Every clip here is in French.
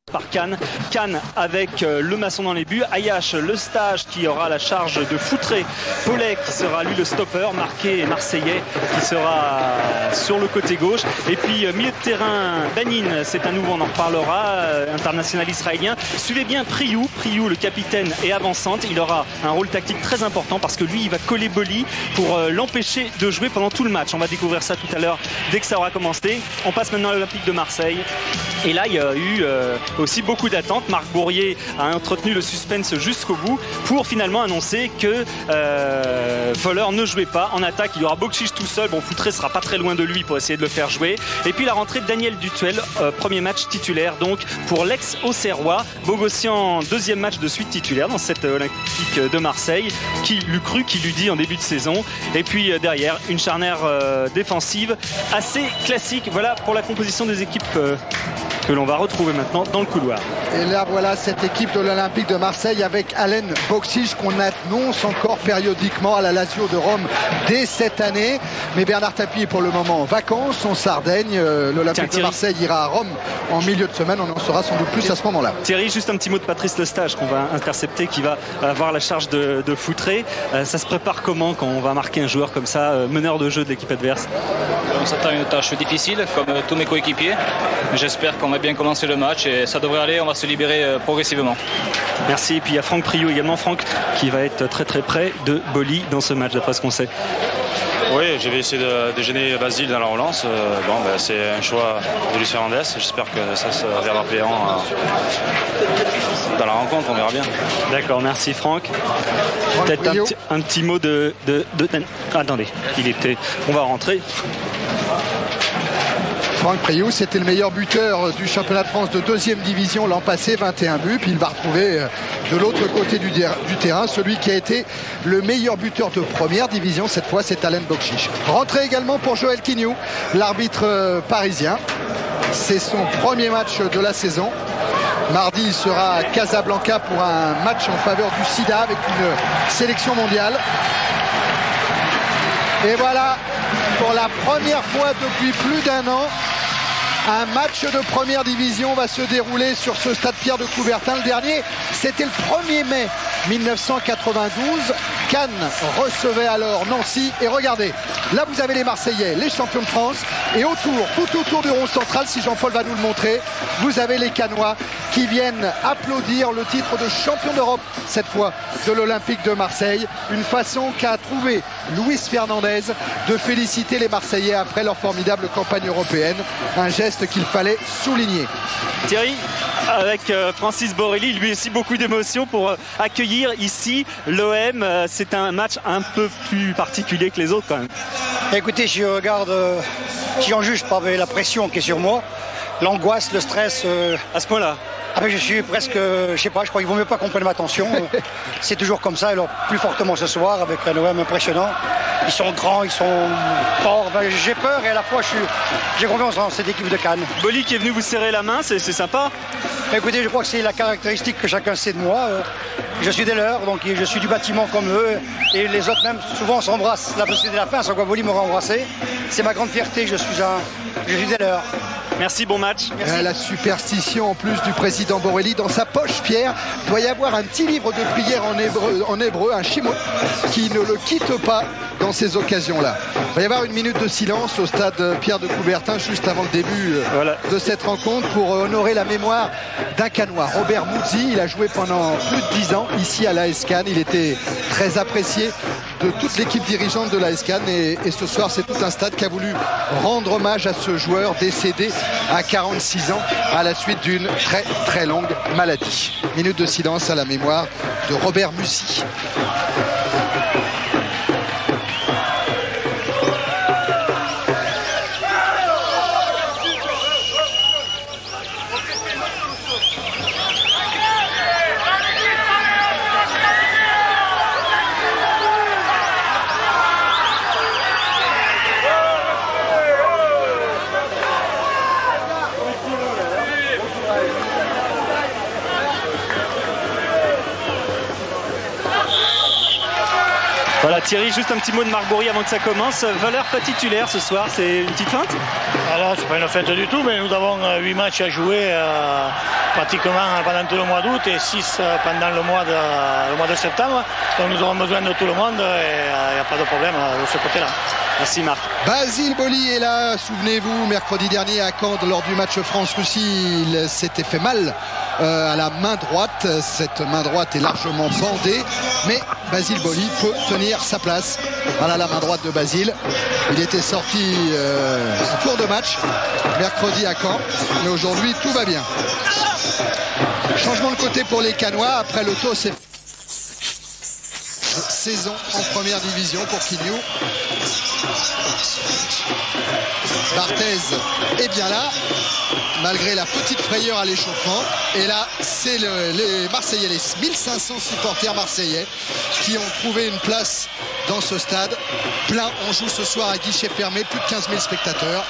Par Cannes avec le maçon dans les buts, Ayache le stage qui aura la charge de Foutré, Paulet qui sera lui le stopper, Marquet et Marseillais qui sera sur le côté gauche, et puis milieu de terrain Banin, c'est un nouveau, on en reparlera, international israélien. Suivez bien Priou le capitaine est avant-centre, il aura un rôle tactique très important parce que lui il va coller Boli pour l'empêcher de jouer pendant tout le match. On va découvrir ça tout à l'heure dès que ça aura commencé. On passe maintenant à l'Olympique de Marseille et là il y a eu aussi beaucoup d'attentes. Marc Bourrier a entretenu le suspense jusqu'au bout pour finalement annoncer que Voller ne jouait pas. En attaque, il y aura Bokšić tout seul. Bon, Foutré sera pas très loin de lui pour essayer de le faire jouer. Et puis la rentrée de Daniel Dutuel, premier match titulaire donc pour l'ex-Auxerrois. Bogossian, deuxième match de suite titulaire dans cette Olympique de Marseille. Qui l'eût cru, qui l'eût dit en début de saison. Et puis derrière, une charnière défensive assez classique. Voilà pour la composition des équipes que l'on va retrouver maintenant dans le couloir. Et là voilà cette équipe de l'Olympique de Marseille avec Alen Bokšić qu'on annonce encore périodiquement à la Lazio de Rome dès cette année. Mais Bernard Tapie est pour le moment en vacances en Sardaigne. L'Olympique de Marseille ira à Rome en milieu de semaine. On en saura sans doute plus à ce moment-là. Thierry, juste un petit mot de Patrice Lestage qu'on va intercepter, qui va avoir la charge de Foutré. Ça se prépare comment quand on va marquer un joueur comme ça, meneur de jeu de l'équipe adverse? On s'attend à une tâche difficile comme tous mes coéquipiers. J'espère qu'on va bien commencer le match et ça devrait aller, on va se libérer progressivement. Merci. Et puis il y a Franck Priou également, Franck qui va être très très près de Boli dans ce match d'après ce qu'on sait. Oui, je vais essayer de gêner Basile dans la relance. C'est un choix de Luis Fernandez. J'espère que ça se reviendra payant dans la rencontre, on verra bien. D'accord, merci Franck. Peut-être un petit mot de... Attendez, on va rentrer. Franck Priou, c'était le meilleur buteur du championnat de France de deuxième division l'an passé, 21 buts. Puis il va retrouver de l'autre côté du terrain celui qui a été le meilleur buteur de première division. Cette fois, c'est Alen Bokšić. Rentrée également pour Joël Quignou, l'arbitre parisien. C'est son premier match de la saison. Mardi, il sera à Casablanca pour un match en faveur du SIDA avec une sélection mondiale. Et voilà, pour la première fois depuis plus d'un an, un match de première division va se dérouler sur ce stade Pierre de Coubertin. Le dernier, c'était le 1er mai 1992. Cannes recevait alors Nancy. Et regardez, là vous avez les Marseillais, les champions de France. Et autour, tout autour du rond central, si Jean-Paul va nous le montrer, vous avez les Cannois qui viennent applaudir le titre de champion d'Europe, cette fois de l'Olympique de Marseille. Une façon qu'a trouvé Luis Fernandez de féliciter les Marseillais après leur formidable campagne européenne. Un geste qu'il fallait souligner. Thierry, avec Francis Borrelli, lui aussi beaucoup d'émotions pour accueillir ici l'OM. C'est un match un peu plus particulier que les autres quand même. Écoutez, si je regarde, si on juge par la pression qui est sur moi, l'angoisse, le stress... À ce point-là? Ah ben je suis presque, je sais pas, je crois qu'il vaut mieux pas qu'on prenne ma tension. C'est toujours comme ça, alors plus fortement ce soir avec un OM impressionnant. Ils sont grands, ils sont forts. Ben, j'ai peur et à la fois j'ai confiance en cette équipe de Cannes. Boli qui est venu vous serrer la main, c'est sympa. Écoutez, je crois que c'est la caractéristique que chacun sait de moi. Je suis des leurs, donc je suis du bâtiment comme eux. Et les autres même, souvent, s'embrassent. La possibilité de la fin, sans quoi Boli m'aura embrassé. C'est ma grande fierté, je suis des leurs. Merci, bon match. Merci. La superstition en plus du président Borrelli. Dans sa poche, Pierre, doit y avoir un petit livre de prière en hébreu, un shemot, qui ne le quitte pas dans ces occasions-là. Il va y avoir une minute de silence au stade Pierre de Coubertin juste avant le début de cette rencontre pour honorer la mémoire d'un Cannois, Robert Muzzi. Il a joué pendant plus de 10 ans ici à l'AS Cannes. Il était très apprécié de toute l'équipe dirigeante de l'AS Cannes et ce soir c'est tout un stade qui a voulu rendre hommage à ce joueur décédé à 46 ans à la suite d'une très très longue maladie. Minute de silence à la mémoire de Robert Muzzi. Voilà Thierry, juste un petit mot de Marc Bourrier avant que ça commence. Valeur pas titulaire ce soir, c'est une petite feinte? Alors, c'est pas une fête du tout, mais nous avons 8 matchs à jouer pratiquement pendant tout le mois d'août et 6 pendant le mois de septembre. Donc nous aurons besoin de tout le monde et il n'y a pas de problème de ce côté-là. Merci Marc. Basile Boli est là, souvenez-vous, mercredi dernier à Caen lors du match France-Russie, il s'était fait mal à la main droite. Cette main droite est largement bandée, mais Basile Boli peut tenir sa place. Voilà la main droite de Basile. Il était sorti en cours de match mercredi à Caen, mais aujourd'hui tout va bien. Changement de côté pour les Canois après le taux saison en première division pour Quignou. Barthez est bien là malgré la petite frayeur à l'échauffement, et là c'est les Marseillais, les 1500 supporters marseillais qui ont trouvé une place dans ce stade plein. On joue ce soir à guichet fermé, plus de 15 000 spectateurs.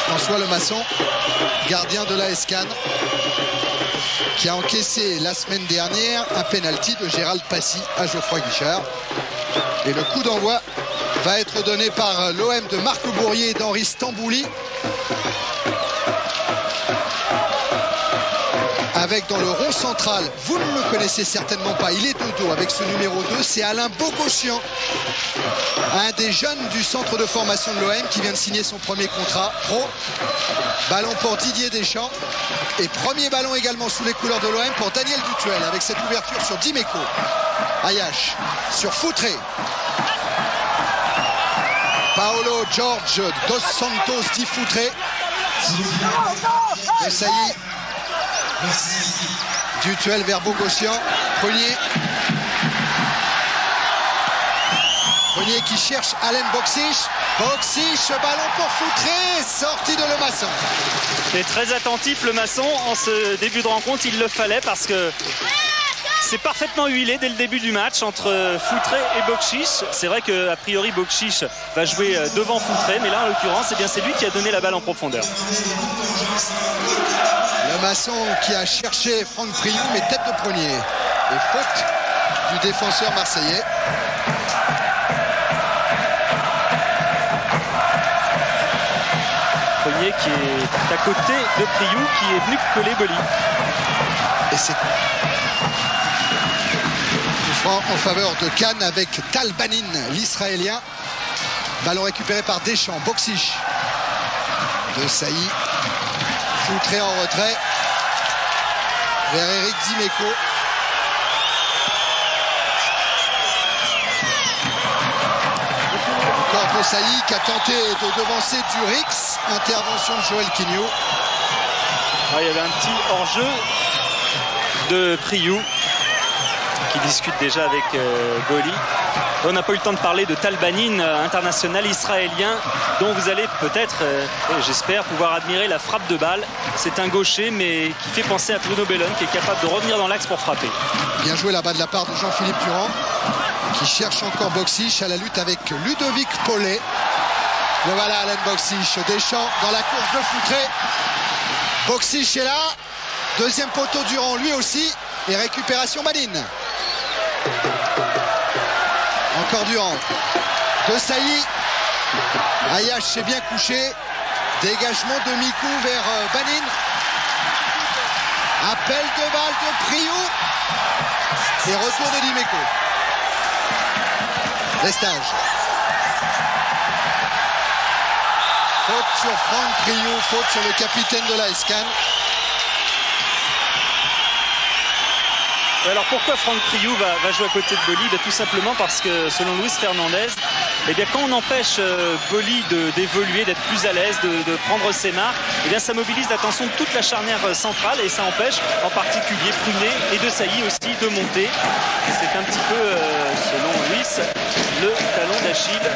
François Lemasson, gardien de l'AS Cannes, qui a encaissé la semaine dernière un penalty de Gérald Passy à Geoffroy Guichard. Et le coup d'envoi va être donné par l'OM de Marc Bourrier et d'Henri Stambouli, avec dans le rond central, vous ne le connaissez certainement pas, il est de dos avec ce numéro 2, c'est Alain Bogossian, un des jeunes du centre de formation de l'OM qui vient de signer son premier contrat pro. Ballon pour Didier Deschamps et premier ballon également sous les couleurs de l'OM pour Daniel Dutuel avec cette ouverture sur Dimeco. Ayache sur Foutré. Paolo George Dos Santos Di Foutré. Essayi. Dutuel vers Bogossian. Prunier qui cherche Alain Boksic. Boksic, ballon pour Foutré, sortie de Lemasson. C'est très attentif Lemasson en ce début de rencontre, il le fallait parce que c'est parfaitement huilé dès le début du match entre Foutré et Boksic. C'est vrai qu'a priori Boksic va jouer devant Foutré, mais là en l'occurrence c'est lui qui a donné la balle en profondeur. Lemasson qui a cherché Franck Priou, mais tête de Prunier. Et faute du défenseur marseillais. Prunier qui est à côté de Priou, qui est venu coller Boli. Et c'est en faveur de Cannes avec Tal Banin, l'Israélien. Ballon récupéré par Deschamps. Boksic de Sailly. Foutré en retrait vers Eric Dimeco. Encore pour Sailly qui a tenté de devancer Durix. Intervention de Joël Quignou. Il y avait un petit hors-jeu de Priou qui discute déjà avec Boli. On n'a pas eu le temps de parler de Tal Banin, international israélien, dont vous allez peut-être, j'espère, pouvoir admirer la frappe de balle. C'est un gaucher, mais qui fait penser à Bruno Bellone, qui est capable de revenir dans l'axe pour frapper. Bien joué là-bas de la part de Jean-Philippe Durand, qui cherche encore Boksic à la lutte avec Ludovic Paulet. Le voilà Alain Boksic. Deschamps dans la course de Foutré. Boksic est là. Deuxième poteau Durand, lui aussi. Et récupération Banin. Encore Durand. De Sailly. Ayache s'est bien couché. Dégagement de Mikou vers Banin. Appel de balle de Priou. Et retour de Dimeco. Lestage. Faute sur Franck Priou. Faute sur le capitaine de l'AS Cannes. Alors pourquoi Franck Priou va jouer à côté de Boli? Tout simplement parce que selon Luis Fernandez, quand on empêche Boli d'évoluer, d'être plus à l'aise, de prendre ses marques, ça mobilise l'attention de toute la charnière centrale et ça empêche en particulier Prunet et De Sailly aussi de monter. C'est un petit peu, selon Luis, le talon d'Achille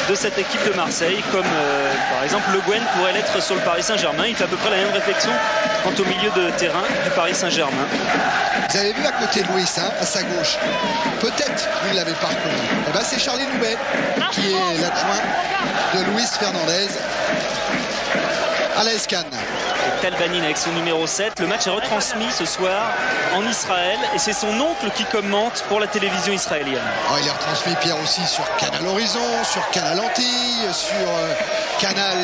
de cette équipe de Marseille, comme par exemple Le Guen pourrait l'être sur le Paris Saint-Germain. Il fait à peu près la même réflexion quant au milieu de terrain du Paris Saint-Germain. Vous avez vu à côté de Louis, à sa gauche, peut-être vous ne l'avez pas reconnu. C'est Charlie Loubet qui est l'adjoint de Luis Fernandez à l'AS Cannes. Tal Banin avec son numéro 7. Le match est retransmis ce soir en Israël et c'est son oncle qui commente pour la télévision israélienne. Oh, il est retransmis, Pierre, aussi sur Canal Horizon, sur Canal Antilles, sur Canal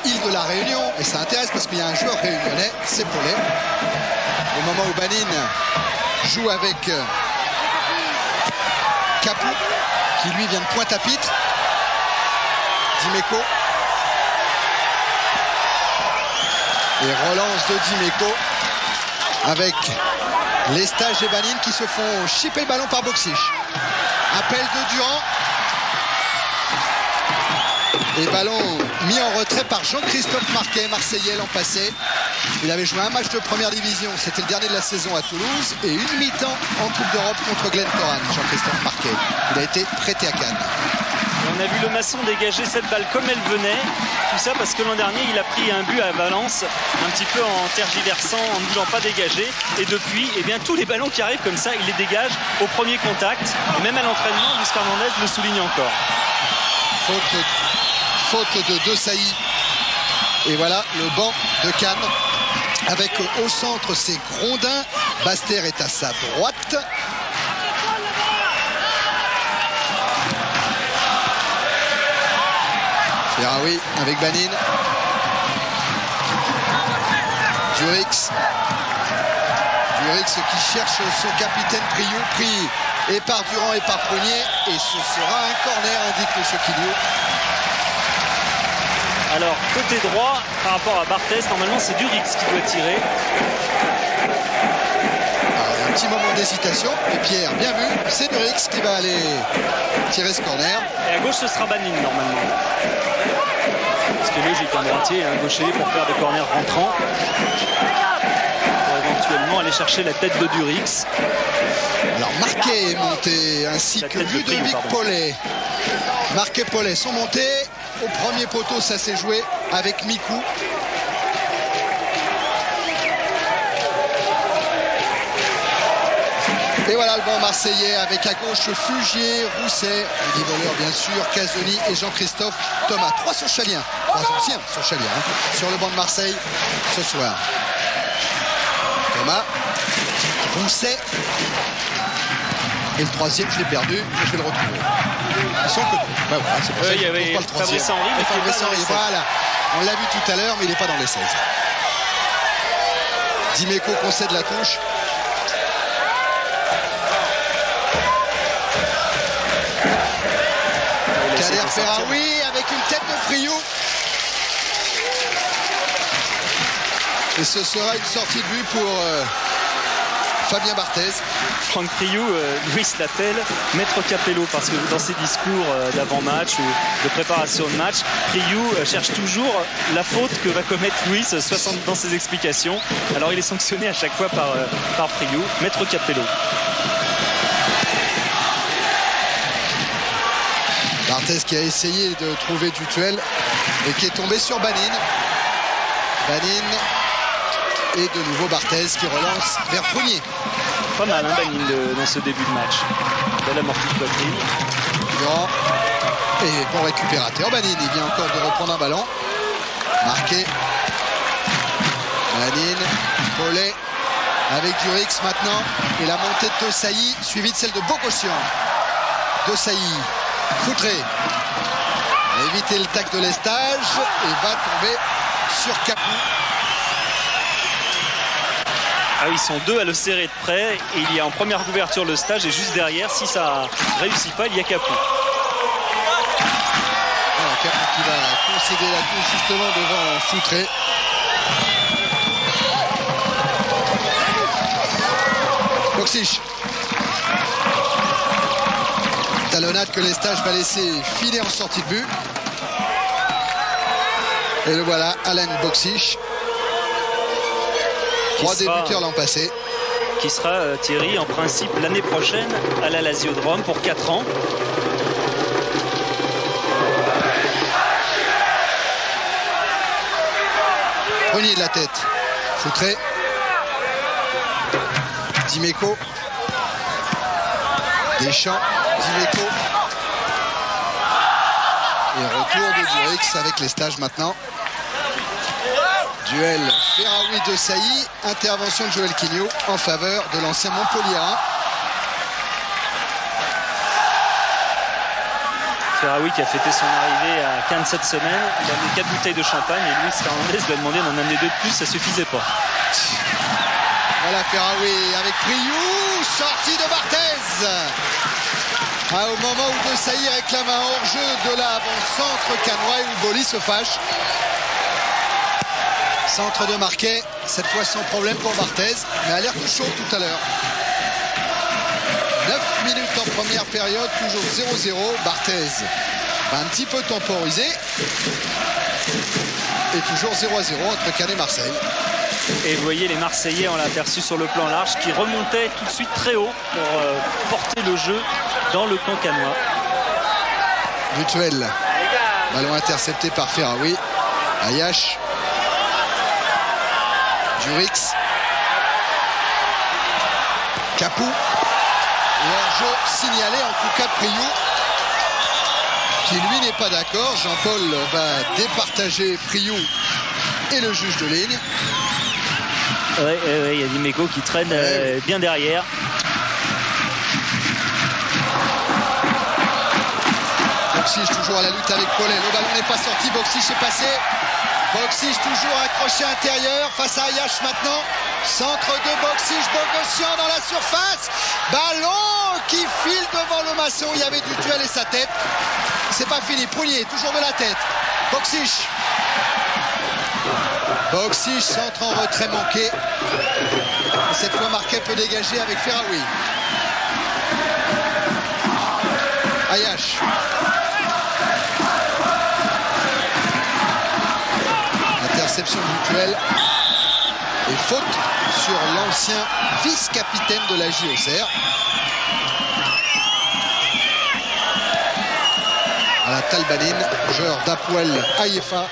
Île de la Réunion. Et ça intéresse parce qu'il y a un joueur réunionnais, c'est Paulet. Au moment où Banin joue avec Capou, qui lui vient de Pointe-à-Pitre. Dimeco. Et relance de Dimeco avec Lestage et Banin qui se font chipper le ballon par Boksic. Appel de Durand. Et ballon mis en retrait par Jean-Christophe Marquet, Marseillais l'an passé. Il avait joué un match de première division, c'était le dernier de la saison à Toulouse, et une mi-temps en Coupe d'Europe contre Glentoran, Jean-Christophe Marquet. Il a été prêté à Cannes. On a vu le Maçon dégager cette balle comme elle venait. Tout ça parce que l'an dernier, il a pris un but à Valence, un petit peu en tergiversant, en ne voulant pas dégager. Et depuis, eh bien, tous les ballons qui arrivent comme ça, il les dégage au premier contact. Et même à l'entraînement, Luis Fernandez le souligne encore. Faute de Desailly. Et voilà le banc de Cannes. Avec au centre, c'est Grondin. Baster est à sa droite. Ferraoui avec Banin. Durix qui cherche son capitaine Priou. Pris et par Durand et par Prunier. Et ce sera un corner, indique le Choquilio. Alors, côté droit, par rapport à Barthez, normalement c'est Durix qui doit tirer. Alors, un petit moment d'hésitation. Et Pierre, bien vu, c'est Durix qui va aller tirer ce corner. Et à gauche, ce sera Banin normalement. Ce qui est logique, un droitier et un gaucher pour faire des corners rentrants. Pour éventuellement aller chercher la tête de Durix. Alors Marquet est monté, ainsi que Ludovic Paulet. Marquet et Paulet sont montés. Au premier poteau, ça s'est joué avec Mikou. Et voilà le banc marseillais avec à gauche Fugier, Rousset, les voleurs bien sûr, Casoni et Jean-Christophe Thomas. 3 Sochaliens, 3 anciens Sochaliens sur le banc de Marseille ce soir. Thomas, Rousset. Et le troisième, je l'ai perdu, mais je vais le retrouver. Ils sont que voilà, c'est pour ça il y avait pas le troisième. Fabrice Henry, mais Fabrice Henry, voilà. On l'a vu tout à l'heure, mais il n'est pas dans les 16. Dimeco concède la touche. Kader Ferraoui avec une tête de Friou. Et ce sera une sortie de but pour Fabien Barthez. Franck Priou, Luis l'appelle Maître Capello parce que dans ses discours d'avant-match ou de préparation de match, Priou cherche toujours la faute que va commettre Luis dans ses explications. Alors il est sanctionné à chaque fois par Priou, Maître Capello. Barthez qui a essayé de trouver du duel et qui est tombé sur Banin. Banin et de nouveau Barthez qui relance vers Prunier. Pas mal Banin dans ce début de match. Belle amortie de poitrine. Durand. Et bon récupérateur Banin, il vient encore de reprendre un ballon. Marqué. Banin, Paulet avec Durix maintenant. Et la montée de Desailly suivie de celle de Bogossian. Desailly. Foutré. Éviter le tac de Lestage et va tomber sur Capou. Ah oui, ils sont deux à le serrer de près et il y a en première couverture le Stage et juste derrière, si ça réussit pas, il y a Capou. Voilà, Capou qui va concéder la touche justement devant Foutré. Boksic. Talonnade que Lestage va laisser filer en sortie de but. Et le voilà, Alain Boksic. 3 débuteurs l'an passé. Qui sera, Thierry, en principe l'année prochaine à la Lazio de Rome pour 4 ans. Prunier de la tête. Foutré. Dimeco. Deschamps. Dimeco. Et retour de Durix avec Lestage maintenant. Duel Ferraoui de Sailly, intervention de Joël Quignou en faveur de l'ancien Montpelliérain. Ferraoui qui a fêté son arrivée à Cannes cette semaine, il a mis 4 bouteilles de champagne et Luis Fernandez lui a demandé d'en amener 2 de plus, ça suffisait pas. Voilà Ferraoui avec Priou, sortie de Barthez. Au moment où De Sailly réclame un hors-jeu de l'avant-centre cannois et où Boli se fâche. Centre de Marquet, cette fois sans problème pour Barthez, mais alerte chaud tout à l'heure. 9 minutes en première période, toujours 0-0. Barthez va un petit peu temporiser. Et toujours 0-0 entre Cannes et Marseille. Et vous voyez les Marseillais, on l'a aperçu sur le plan large, qui remontaient tout de suite très haut pour porter le jeu dans le camp cannois. Dutuel. Ballon intercepté par Ferraoui. Ayache. Durix. Capou. Et hors-jeu signalé en tout cas de Priou, qui lui n'est pas d'accord. Jean-Paul va départager Priou et le juge de ligne. Oui, il y a Dimeco qui traîne bien derrière. Boxic toujours à la lutte avec Paulet. Le ballon n'est pas sorti. Boxic est passé. Boxic toujours accroché intérieur face à Ayache maintenant. Centre de Boxic. Bogossian dans la surface. Ballon qui file devant le maçon. Il y avait Dutuel et sa tête. C'est pas fini. Prunier toujours de la tête. Boxic. Boxic, centre en retrait manqué. Et cette fois Marquet peut dégager avec Ferraoui. Ayache. Interception mutuelle. Et faute sur l'ancien vice-capitaine de la JOCR. À la Talbanine, joueur d'Apoel Haïfa.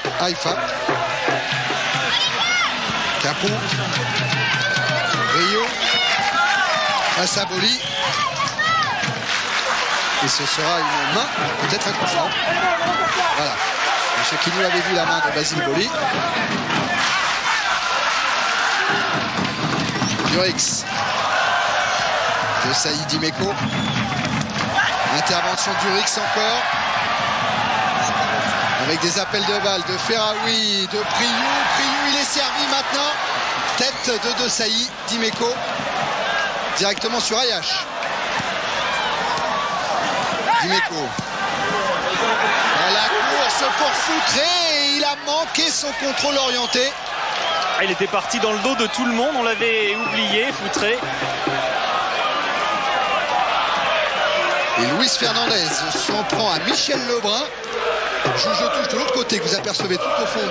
Capou. Rio. Face à Boli. Et ce sera une main, peut-être un coup franc. Voilà. M. Quignou avait vu la main de Basile Boli. Durix. De Sailly Dimeco. Intervention Durix encore. Avec des appels de balles de Ferraoui, de Priou. Priou, il est servi maintenant. Tête de Sailly, Dimeco. Directement sur Ayache. Dimeco. La course pour Foutré. Il a manqué son contrôle orienté. Il était parti dans le dos de tout le monde. On l'avait oublié, Foutré. Et Luis Fernandez s'en prend à Michel Lebrun. Je touche de l'autre côté, que vous apercevez tout au fond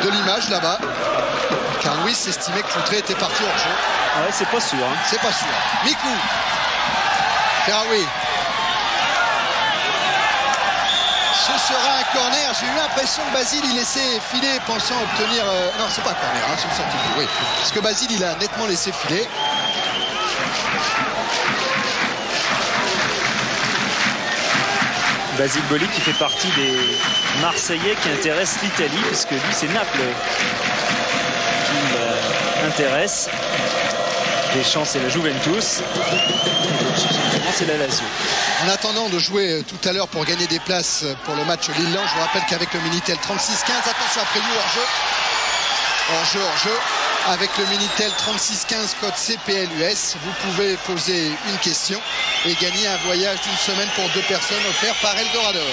de l'image là-bas. Car Luis estimait que Foutré était parti hors jeu. Ouais, c'est pas sûr. Hein. C'est pas sûr. Mikou. Ferraoui. Ce sera un corner. J'ai eu l'impression que Basile il laissait filer pensant obtenir... Non, c'est pas un corner, hein, c'est une sortie de... Oui. Parce que Basile il a nettement laissé filer. Basile Boli qui fait partie des Marseillais qui intéressent l'Italie, puisque lui c'est Naples qui l'intéresse. Deschamps c'est la Juventus. C'est la Lazio. En attendant de jouer tout à l'heure pour gagner des places pour le match Lille-Lens, je vous rappelle qu'avec le Minitel 36-15, attention à Priou hors-jeu. Avec le Minitel 3615 code CPLUS, vous pouvez poser une question et gagner un voyage d'une semaine pour 2 personnes offert par Eldorador.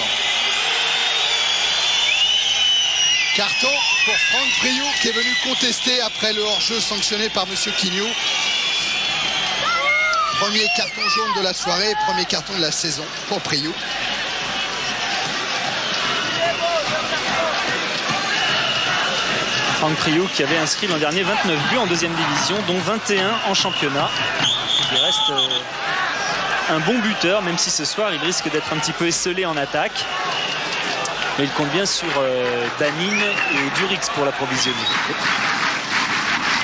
Carton pour Franck Priou qui est venu contester après le hors-jeu sanctionné par M. Quignou. Premier carton jaune de la soirée, premier carton de la saison pour Priou. Franck Priou qui avait inscrit l'an dernier 29 buts en deuxième division, dont 21 en championnat. Il reste un bon buteur, même si ce soir il risque d'être un petit peu esselé en attaque. Mais il compte bien sur Danine et Durix pour l'approvisionner.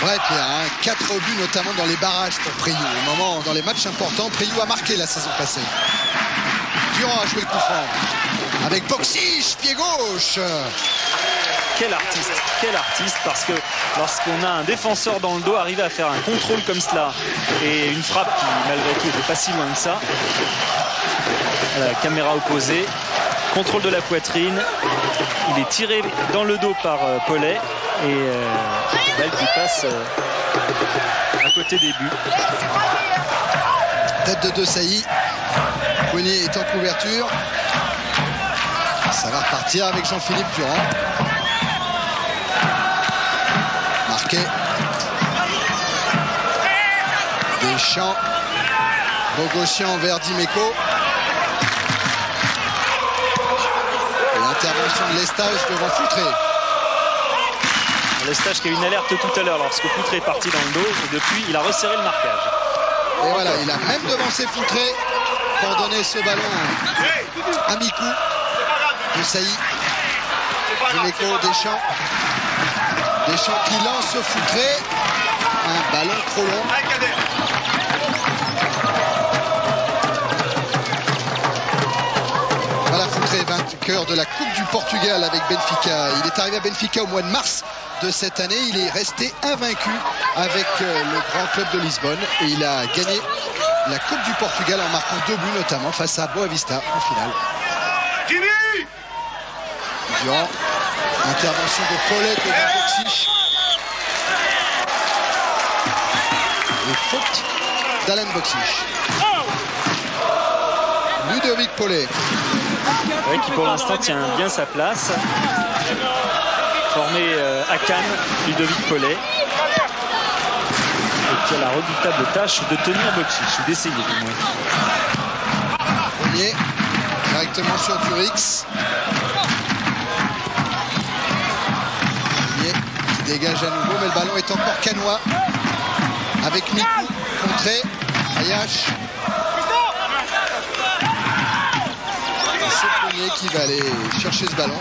Ouais, Pierre, hein, 4 buts notamment dans les barrages pour Priou. Au moment, dans les matchs importants, Priou a marqué la saison passée. Durand a joué le coup franc. Avec Boxic, pied gauche. quel artiste, parce que lorsqu'on a un défenseur dans le dos, arriver à faire un contrôle comme cela et une frappe qui malgré tout n'était pas si loin que ça. La caméra opposée, contrôle de la poitrine, il est tiré dans le dos par Paulet et balle qui passe à côté des buts. Tête de Desailly, Grenier est en couverture. Ça va repartir avec Jean-Philippe Durand. Marqué. Deschamps. Bogossian vers Dimeco. Et l'intervention de Lestage devant Foutré. Lestage qui a eu une alerte tout à l'heure lorsque Foutré est parti dans le dos et depuis il a resserré le marquage. Et voilà, il a même devancé Foutré pour donner ce ballon à Mikou. Desailly, Dimeco, Deschamps. Deschamps qui lance Foutré. Un ballon trop long. Voilà Foutré, vainqueur de la Coupe du Portugal avec Benfica. Il est arrivé à Benfica au mois de mars de cette année. Il est resté invaincu avec le grand club de Lisbonne. Et il a gagné la Coupe du Portugal en marquant 2 buts notamment face à Boavista en finale. Durant, intervention de Paulet devant Boxic. Et faute d'Alan Boxic. Ludovic Paulet. Oui, qui pour l'instant tient bien sa place. Formé à Cannes, Ludovic Paulet. Et qui a la redoutable tâche de tenir Boxic, d'essayer du moins. Grenier, directement sur Durix. Qui dégage à nouveau, mais le ballon est encore canois. Avec Mikou, contré, Ayash. C'est Grenier qui va aller chercher ce ballon.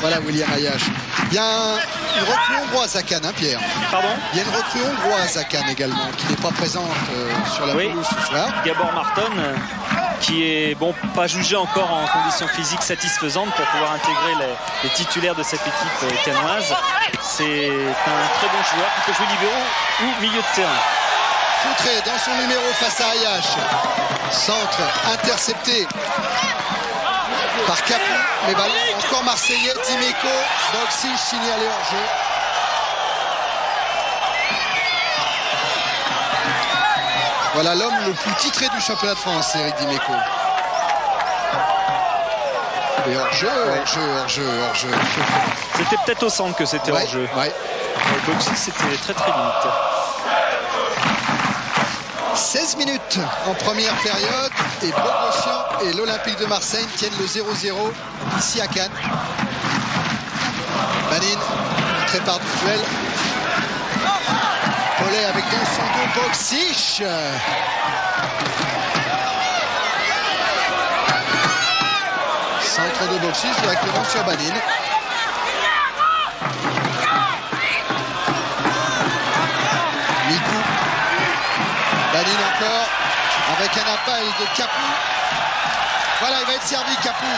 Voilà William Ayash. Il y a une recrue hongroise à Cannes, hein, Pierre. Pardon ? Il y a une recrue hongroise à Cannes également, qui n'est pas présente sur la pelouse ce soir. Gabor Marton, qui est pas jugé encore en conditions physiques satisfaisantes pour pouvoir intégrer les titulaires de cette équipe cannoise. C'est un très bon joueur qui peut jouer libéraux ou milieu de terrain. Foutré dans son numéro face à Ayash. Centre intercepté par Capou. Les ballons encore marseillais. Dimeco, Boxic signalé hors jeu. Voilà l'homme le plus titré du championnat de France, Eric Dimeco. Et hors-jeu, hors-jeu. C'était peut-être au centre que c'était hors-jeu. Ouais. Boxic, c'était très très limite. 16 minutes en première période et Bogossian et l'Olympique de Marseille tiennent le 0-0 ici à Cannes. Banin, prépare du duel. Paulet avec dans son dos Boxic. Centre de Boxic directement sur Banin. Mikou. Banin encore avec un appel de Capou. Voilà, il va être servi Capou.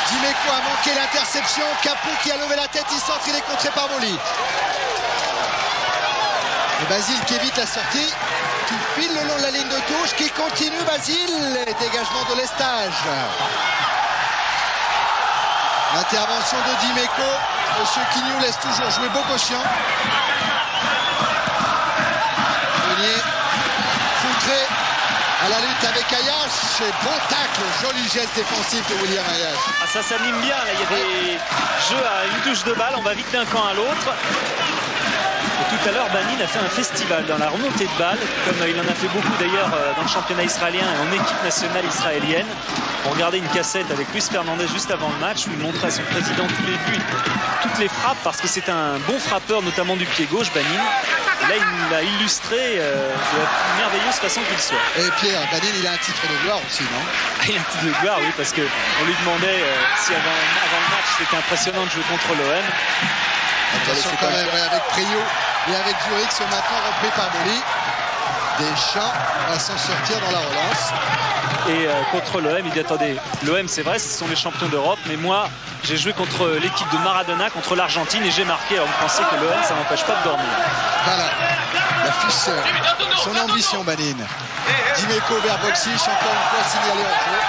Dimeco a manqué l'interception. Capou qui a levé la tête, il centre, il est contré par Molly. Et Basile qui évite la sortie, qui file le long de la ligne de touche, qui continue Basile. Et dégagement de Lestage. L'intervention de Dimeco. Monsieur Quignou laisse toujours jouer Bogossian. Grenier. Foutré à la lutte avec Ayash. Et bon tacle, joli geste défensif de William Ayash. Ah, ça s'anime bien, là. Il y a des jeux à une touche de balle, on va vite d'un camp à l'autre. Et tout à l'heure, Banin a fait un festival dans la remontée de balles, comme il en a fait beaucoup d'ailleurs dans le championnat israélien et en équipe nationale israélienne. On regardait une cassette avec Luis Fernandez juste avant le match où il montrait à son président tous les buts, toutes les frappes, parce que c'est un bon frappeur, notamment du pied gauche, Banin. Et là, il l'a illustré de la plus merveilleuse façon qu'il soit. Et Pierre, Banin, il a un titre de gloire aussi, non? Il a un titre de gloire, oui, parce qu'on lui demandait si avant le match c'était impressionnant de jouer contre l'OM. Attention quand même, avec Prio et avec Durix maintenant repris par Molly. Deschamps va s'en sortir dans la relance. Et contre l'OM, il dit attendez, l'OM c'est vrai, ce sont les champions d'Europe, mais moi j'ai joué contre l'équipe de Maradona, contre l'Argentine et j'ai marqué. Alors vous pensez que l'OM ça n'empêche pas de dormir. Voilà, l'affiche, son ambition, Banine. Dimeco vers Boksic, encore une fois signalé en jeu.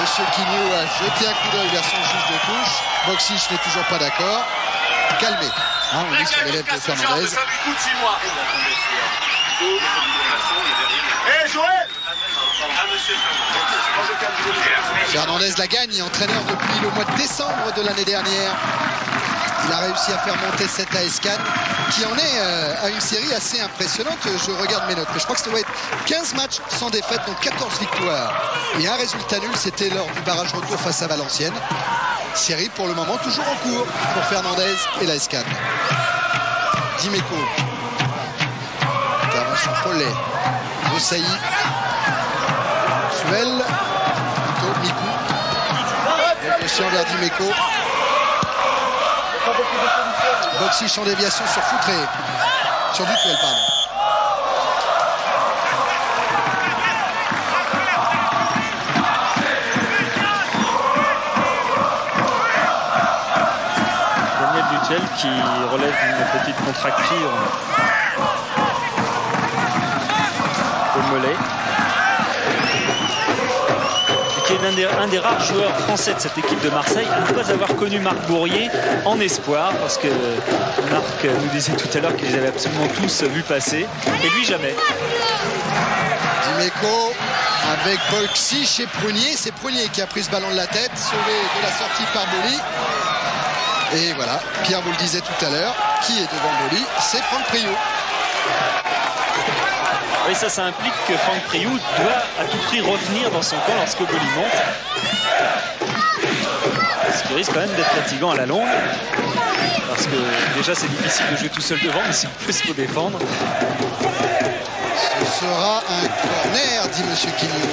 Monsieur Quignou a jeté un coup d'œil vers son juge de touche. Boksic n'est toujours pas d'accord. Calmé, hein, on est sur les lèvres de Fernandez. Fernandez la gagne, entraîneur depuis le mois de décembre de l'année dernière. Il a réussi à faire monter cette AS Cannes qui en est à une série assez impressionnante. Je regarde mes notes, mais je crois que ça doit être 15 matchs sans défaite, donc 14 victoires. Et un résultat nul, c'était lors du barrage retour face à Valenciennes. Série pour le moment toujours en cours pour Fernandez et l'AS Cannes. Dimeco. Intervention Paulet. Boussaï. Suel. Plutôt Mikou. Réflexion vers Dimeco. Boksic en déviation sur Foutré. Sur Dutuel, pardon. Daniel Dutuel qui relève une petite contracture au mollet. Qui est un des rares joueurs français de cette équipe de Marseille à ne pas avoir connu Marc Bourrier en espoir, parce que Marc nous disait tout à l'heure qu'ils avaient absolument tous vu passer, et lui jamais. Dimeco avec Boksic et Prunier. C'est Prunier qui a pris ce ballon de la tête, sauvé de la sortie par Boli. Et voilà, Pierre vous le disait tout à l'heure, qui est devant Boli? C'est Franck Priou. Et ça implique que Franck Priou doit à tout prix revenir dans son camp lorsque Boli monte. Ce qui risque quand même d'être fatigant à la longue. Parce que déjà c'est difficile de jouer tout seul devant, mais si en plus il faut défendre. Ce sera un corner, dit Monsieur Quignou.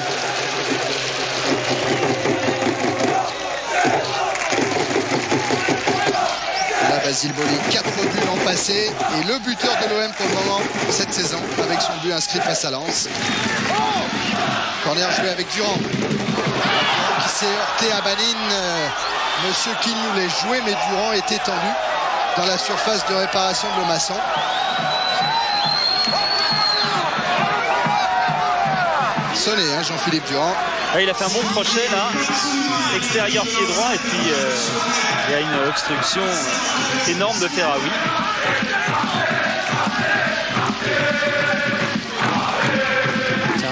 Basile Boli, 4 buts l'an passé et le buteur de l'OM pour le moment cette saison avec son but inscrit face à Lens. Corner joué avec Durand qui s'est heurté à Banine. Monsieur Quignou l'a joué, mais Durand est étendu dans la surface de réparation de Lomasson. Sonné, hein, Jean-Philippe Durand. Ah, il a fait un bon crochet là, extérieur pied droit, et puis il y a une obstruction énorme de Terraoui. Tiens.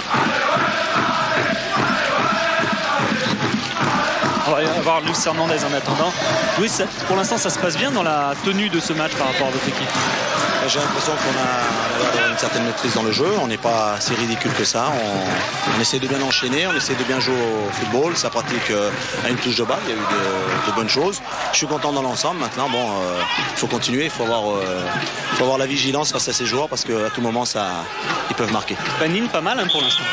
On va voir Luis Hernandez en attendant. Oui, pour l'instant ça se passe bien dans la tenue de ce match par rapport à votre équipe. J'ai l'impression qu'on a une certaine maîtrise dans le jeu. On n'est pas si ridicule que ça. On essaie de bien enchaîner, on essaie de bien jouer au football. Ça pratique à une touche de balle. Il y a eu de bonnes choses. Je suis content dans l'ensemble. Maintenant, bon, il faut continuer. Il faut avoir la vigilance face à ces joueurs parce qu'à tout moment, ils peuvent marquer. Banine, pas mal hein, pour l'instant.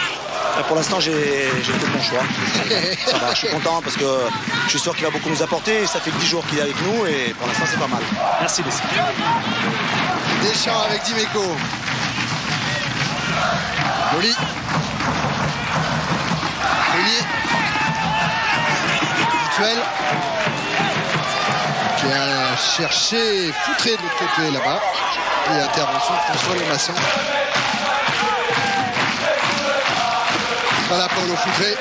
Pour l'instant, j'ai fait mon choix. Ça va, je suis content parce que je suis sûr qu'il va beaucoup nous apporter. Ça fait que 10 jours qu'il est avec nous et pour l'instant, c'est pas mal. Merci, Lucie. Deschamps avec Dimeco. Boli. Boli. Dutuel. Qui a cherché Foutré de l'autre côté là-bas. Et intervention de François Lomasson. Voilà Paulo Foutré.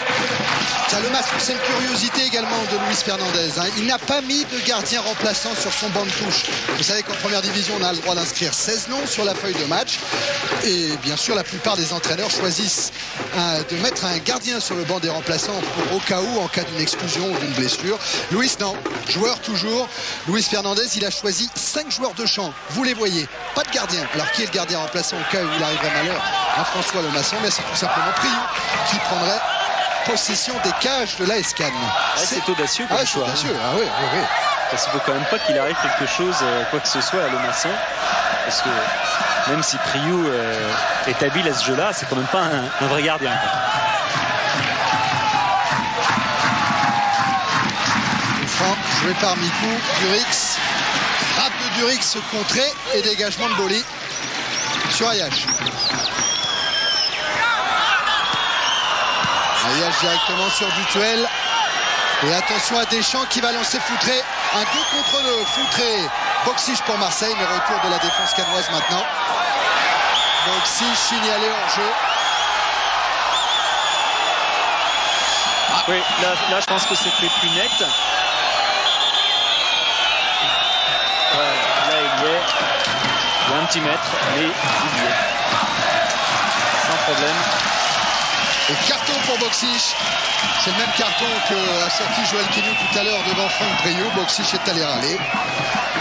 Tiens, Lomasson, c'est une curiosité également de Luis Fernandez. Hein. Il n'a pas mis de gardien remplaçant sur son banc de touche. Vous savez qu'en première division, on a le droit d'inscrire 16 noms sur la feuille de match. Et bien sûr, la plupart des entraîneurs choisissent de mettre un gardien sur le banc des remplaçants au cas où, en cas d'une exclusion ou d'une blessure. Luis, non. Joueur toujours. Luis Fernandez, il a choisi 5 joueurs de champ. Vous les voyez. Pas de gardien. Alors, qui est le gardien remplaçant au cas où il arriverait malheur à François Lomasson? Mais c'est tout simplement Priou qui prendrait possession des cages de l'AS Cannes. C'est audacieux comme choix. C'est audacieux. Ah oui. Parce qu'il ne faut quand même pas qu'il arrive quelque chose, quoi que ce soit à Lomasson. Parce que même si Priou est habile à ce jeu-là, c'est quand même pas un vrai gardien. Franck, joué par Mikou, Durix. Frappe de Durix contrée et dégagement de Boli sur Ayache. Ayache directement sur Dutuel. Et attention à Deschamps qui va lancer Foutré. Un 2 contre 2. Foutré, Boksic pour Marseille, mais retour de la défense cannoise maintenant. Boksic signalé hors jeu. Oui, là je pense que c'était plus net. Ouais, là il y a un petit mètre, mais il y est. Sans problème. Et carton pour Boksic. C'est le même carton qu'a sorti Joël Quignou tout à l'heure devant Franck Priou. Boksic est allé râler.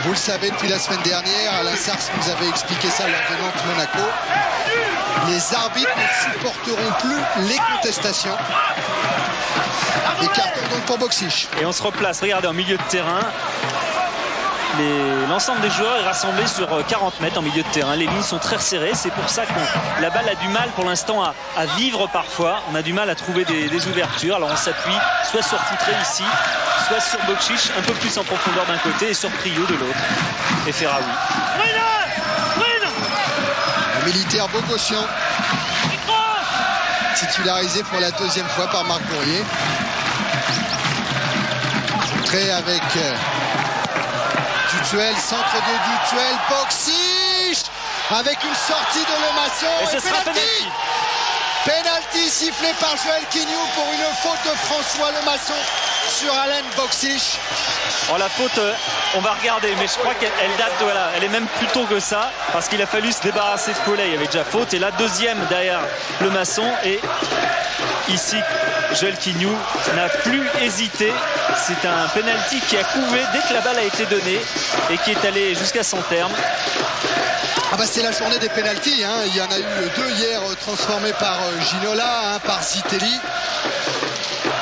Vous le savez depuis la semaine dernière, Alain Sars nous avait expliqué ça lors de Nantes-Monaco. Les arbitres ne supporteront plus les contestations. Et carton donc pour Boksic. Et on se replace, regardez, en milieu de terrain. L'ensemble des joueurs est rassemblé sur 40 mètres en milieu de terrain. Les lignes sont très resserrées. C'est pour ça que la balle a du mal pour l'instant à vivre parfois. On a du mal à trouver des ouvertures. Alors on s'appuie soit sur Foutré ici, soit sur Boksic, un peu plus en profondeur d'un côté, et sur Priou de l'autre. Et Ferraoui. Le militaire Bogossian, titularisé pour la deuxième fois par Marc Bourrier. Foutré avec Dutuel, centre de Dutuel, Boksic avec une sortie de Lemasson. Et ce sera penalty. Penalty sifflé par Joël Quignou pour une faute de François Lemasson sur Alen Boksic. Oh, la faute, on va regarder, mais je crois qu'elle date, voilà, elle est même plus tôt que ça, parce qu'il a fallu se débarrasser de Paulet. Il y avait déjà faute, et la deuxième derrière Lemasson. Et ici, Joël Quignou n'a plus hésité. C'est un penalty qui a couvé dès que la balle a été donnée et qui est allé jusqu'à son terme. Ah bah c'est la journée des pénaltys, hein. Il y en a eu 2 hier transformés par Ginola, par Zitelli.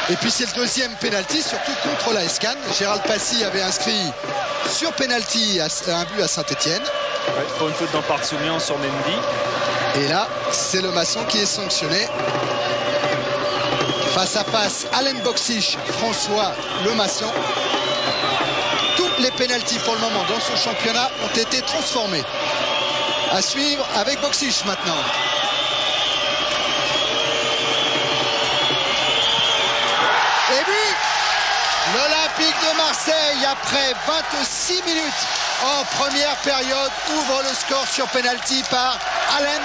Et puis c'est le deuxième pénalty, surtout contre la Escan. Gérald Passy avait inscrit sur pénalty un but à Saint-Etienne. Ouais, pour une faute d'Amparsoumian sur Mendy. Et là, c'est Lemasson qui est sanctionné. Face à face, Alen Boksic, François Lemasson. Toutes les pénaltys pour le moment dans ce championnat ont été transformés. À suivre avec Boksic maintenant. Et but, l'Olympique de Marseille, après 26 minutes en première période, ouvre le score sur penalty par Alen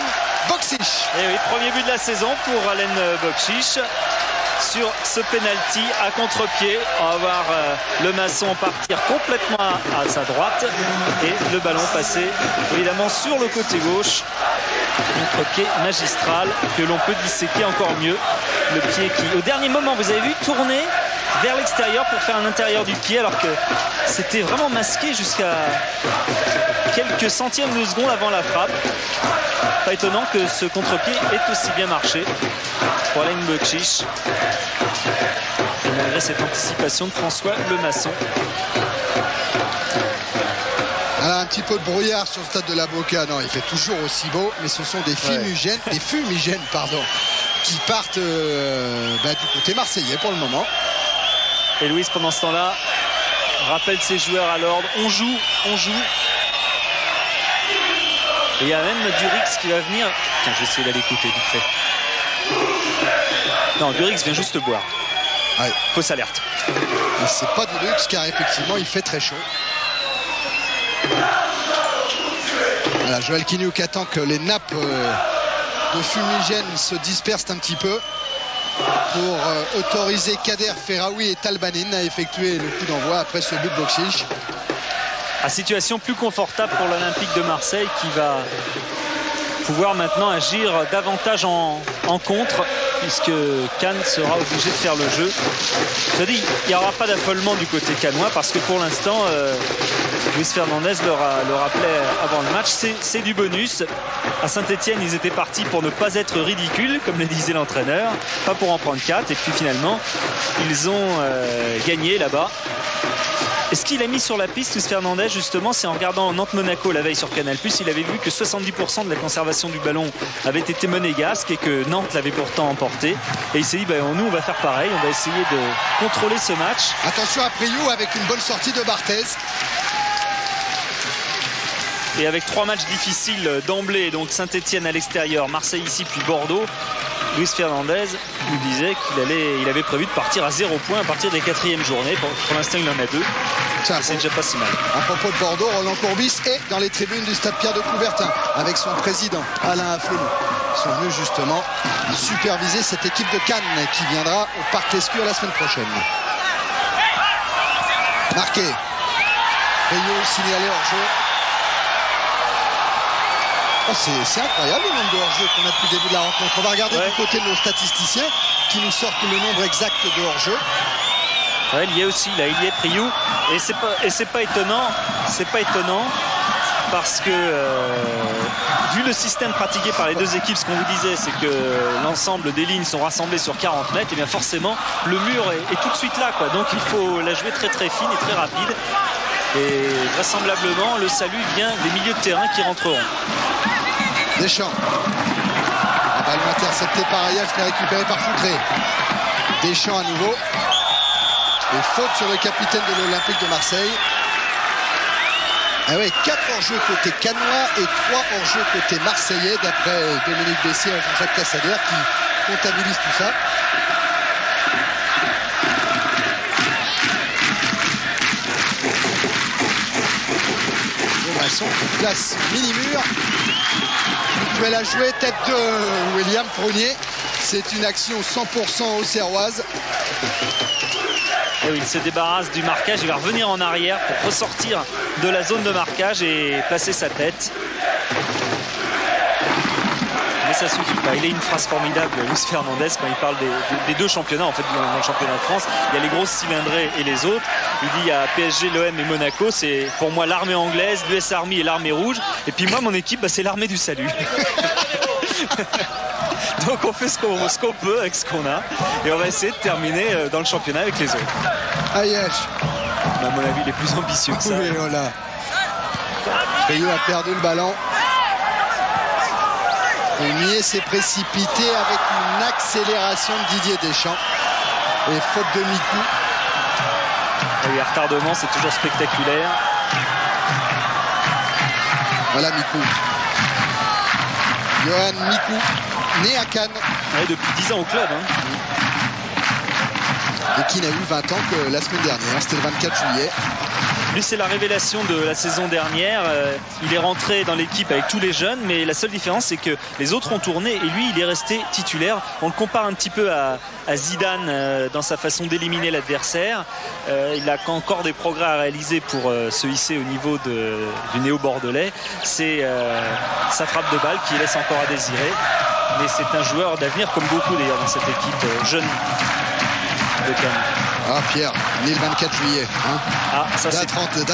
Boksic. Et oui, premier but de la saison pour Alen Boksic. Sur ce penalty à contre-pied, on va voir Lemasson partir complètement à sa droite et le ballon passer évidemment sur le côté gauche. Contre-pied magistral que l'on peut disséquer encore mieux. Le pied qui, au dernier moment, vous avez vu, tourner vers l'extérieur pour faire un intérieur du pied, alors que c'était vraiment masqué jusqu'à quelques centièmes de seconde avant la frappe. Pas étonnant que ce contre-pied ait aussi bien marché pour Alen Boksic. Malgré cette anticipation de François Lemasson. Alors, un petit peu de brouillard sur le stade de la Boca. Non, il fait toujours aussi beau, mais ce sont des fumigènes, qui partent du côté marseillais pour le moment. Et Louis, pendant ce temps-là, rappelle ses joueurs à l'ordre. On joue. Et il y a même Durix qui va venir. Tiens, je vais essayer d'aller écouter vite fait. Non, Durix vient juste boire. Ouais. Fausse alerte. C'est pas de luxe car effectivement il fait très chaud. Voilà, Joël Quignou qui attend que les nappes de fumigène se dispersent un petit peu pour autoriser Kader Ferraoui et Talbanine à effectuer le coup d'envoi après ce but de Boksic. À situation plus confortable pour l'Olympique de Marseille qui va pouvoir maintenant agir davantage en contre, puisque Cannes sera obligé de faire le jeu. Je dis, il n'y aura pas d'affolement du côté cannois parce que pour l'instant, Luis Fernandez le rappelait avant le match, c'est du bonus. À Saint-Etienne, ils étaient partis pour ne pas être ridicules, comme le disait l'entraîneur, pas pour en prendre 4. Et puis finalement, ils ont gagné là-bas. Et ce qu'il a mis sur la piste, Luis Fernandez, justement, c'est en regardant Nantes-Monaco la veille sur Canal+, il avait vu que 70% de la conservation du ballon avait été monégasque et que Nantes l'avait pourtant emporté. Et il s'est dit, nous, on va faire pareil, on va essayer de contrôler ce match. Attention à Priou avec une bonne sortie de Barthez. Et avec 3 matchs difficiles d'emblée, donc Saint-Etienne à l'extérieur, Marseille ici, puis Bordeaux, Luis Fernandez nous disait qu'il avait prévu de partir à 0 points à partir des 4e journées. Pour l'instant, il en a 2. C'est déjà pas si mal. À propos de Bordeaux, Roland Courbis est dans les tribunes du stade Pierre de Coubertin avec son président Alain Afflelou. Ils sont venus justement superviser cette équipe de Cannes qui viendra au Parc Lescure la semaine prochaine. Marqué. Rio signalé hors-jeu. Oh, c'est incroyable le nombre de hors-jeu qu'on a depuis le début de la rencontre. On va regarder du côté de nos statisticiens qui nous sortent le nombre exact de hors-jeu. Ouais, il y a aussi là, il y a Priou et c'est pas étonnant parce que vu le système pratiqué par les deux équipes, ce qu'on vous disait, c'est que l'ensemble des lignes sont rassemblées sur 40 mètres, et bien forcément le mur est tout de suite là, quoi. Donc il faut la jouer très très fine et très rapide. Et vraisemblablement le salut vient des milieux de terrain qui rentreront. Deschamps. La balle interceptée par Ayache, mais récupérée par Foutré. Deschamps à nouveau. Et faute sur le capitaine de l'Olympique de Marseille. Ah ouais, 4 hors-jeu côté cannois et 3 hors-jeu côté marseillais, d'après Dominique Bessier et Jean-Jacques Cassader qui comptabilisent tout ça. Masson qui place mini-mur. Duel à jouer, tête de William Fournier. C'est une action 100% auxerroise. Et oui, il se débarrasse du marquage, il va revenir en arrière pour ressortir de la zone de marquage et placer sa tête. Mais ça suffit pas. Il a une phrase formidable, Luis Fernandez, quand il parle des deux championnats. En fait, dans le championnat de France, il y a les grosses cylindrées et les autres. Il dit il y a PSG, l'OM et Monaco. C'est pour moi l'armée anglaise, l'US Army et l'armée rouge. Et puis moi, mon équipe, c'est l'armée du salut. Donc on fait ce qu'on peut avec ce qu'on a. Et on va essayer de terminer dans le championnat avec les autres. Ayache. À mon avis, il est plus ambitieux que ça. Oui, voilà. Rio a perdu le ballon. Et Mier s'est précipité avec une accélération de Didier Deschamps. Et faute de Mikou. Et retardement, c'est toujours spectaculaire. Voilà Mikou. Johan Mikou, né à Cannes. Ouais, depuis 10 ans au club. Et qui n'a eu 20 ans que la semaine dernière. C'était le 24 juillet. Lui, c'est la révélation de la saison dernière. Il est rentré dans l'équipe avec tous les jeunes, mais la seule différence, c'est que les autres ont tourné et lui, il est resté titulaire. On le compare un petit peu à Zidane dans sa façon d'éliminer l'adversaire. Il a encore des progrès à réaliser pour se hisser au niveau du néo-bordelais. C'est sa frappe de balle qui laisse encore à désirer. Mais c'est un joueur d'avenir, comme beaucoup d'ailleurs dans cette équipe jeune de Cannes. Ah Pierre, né le 24 juillet. Hein. Ah, ça date rentrée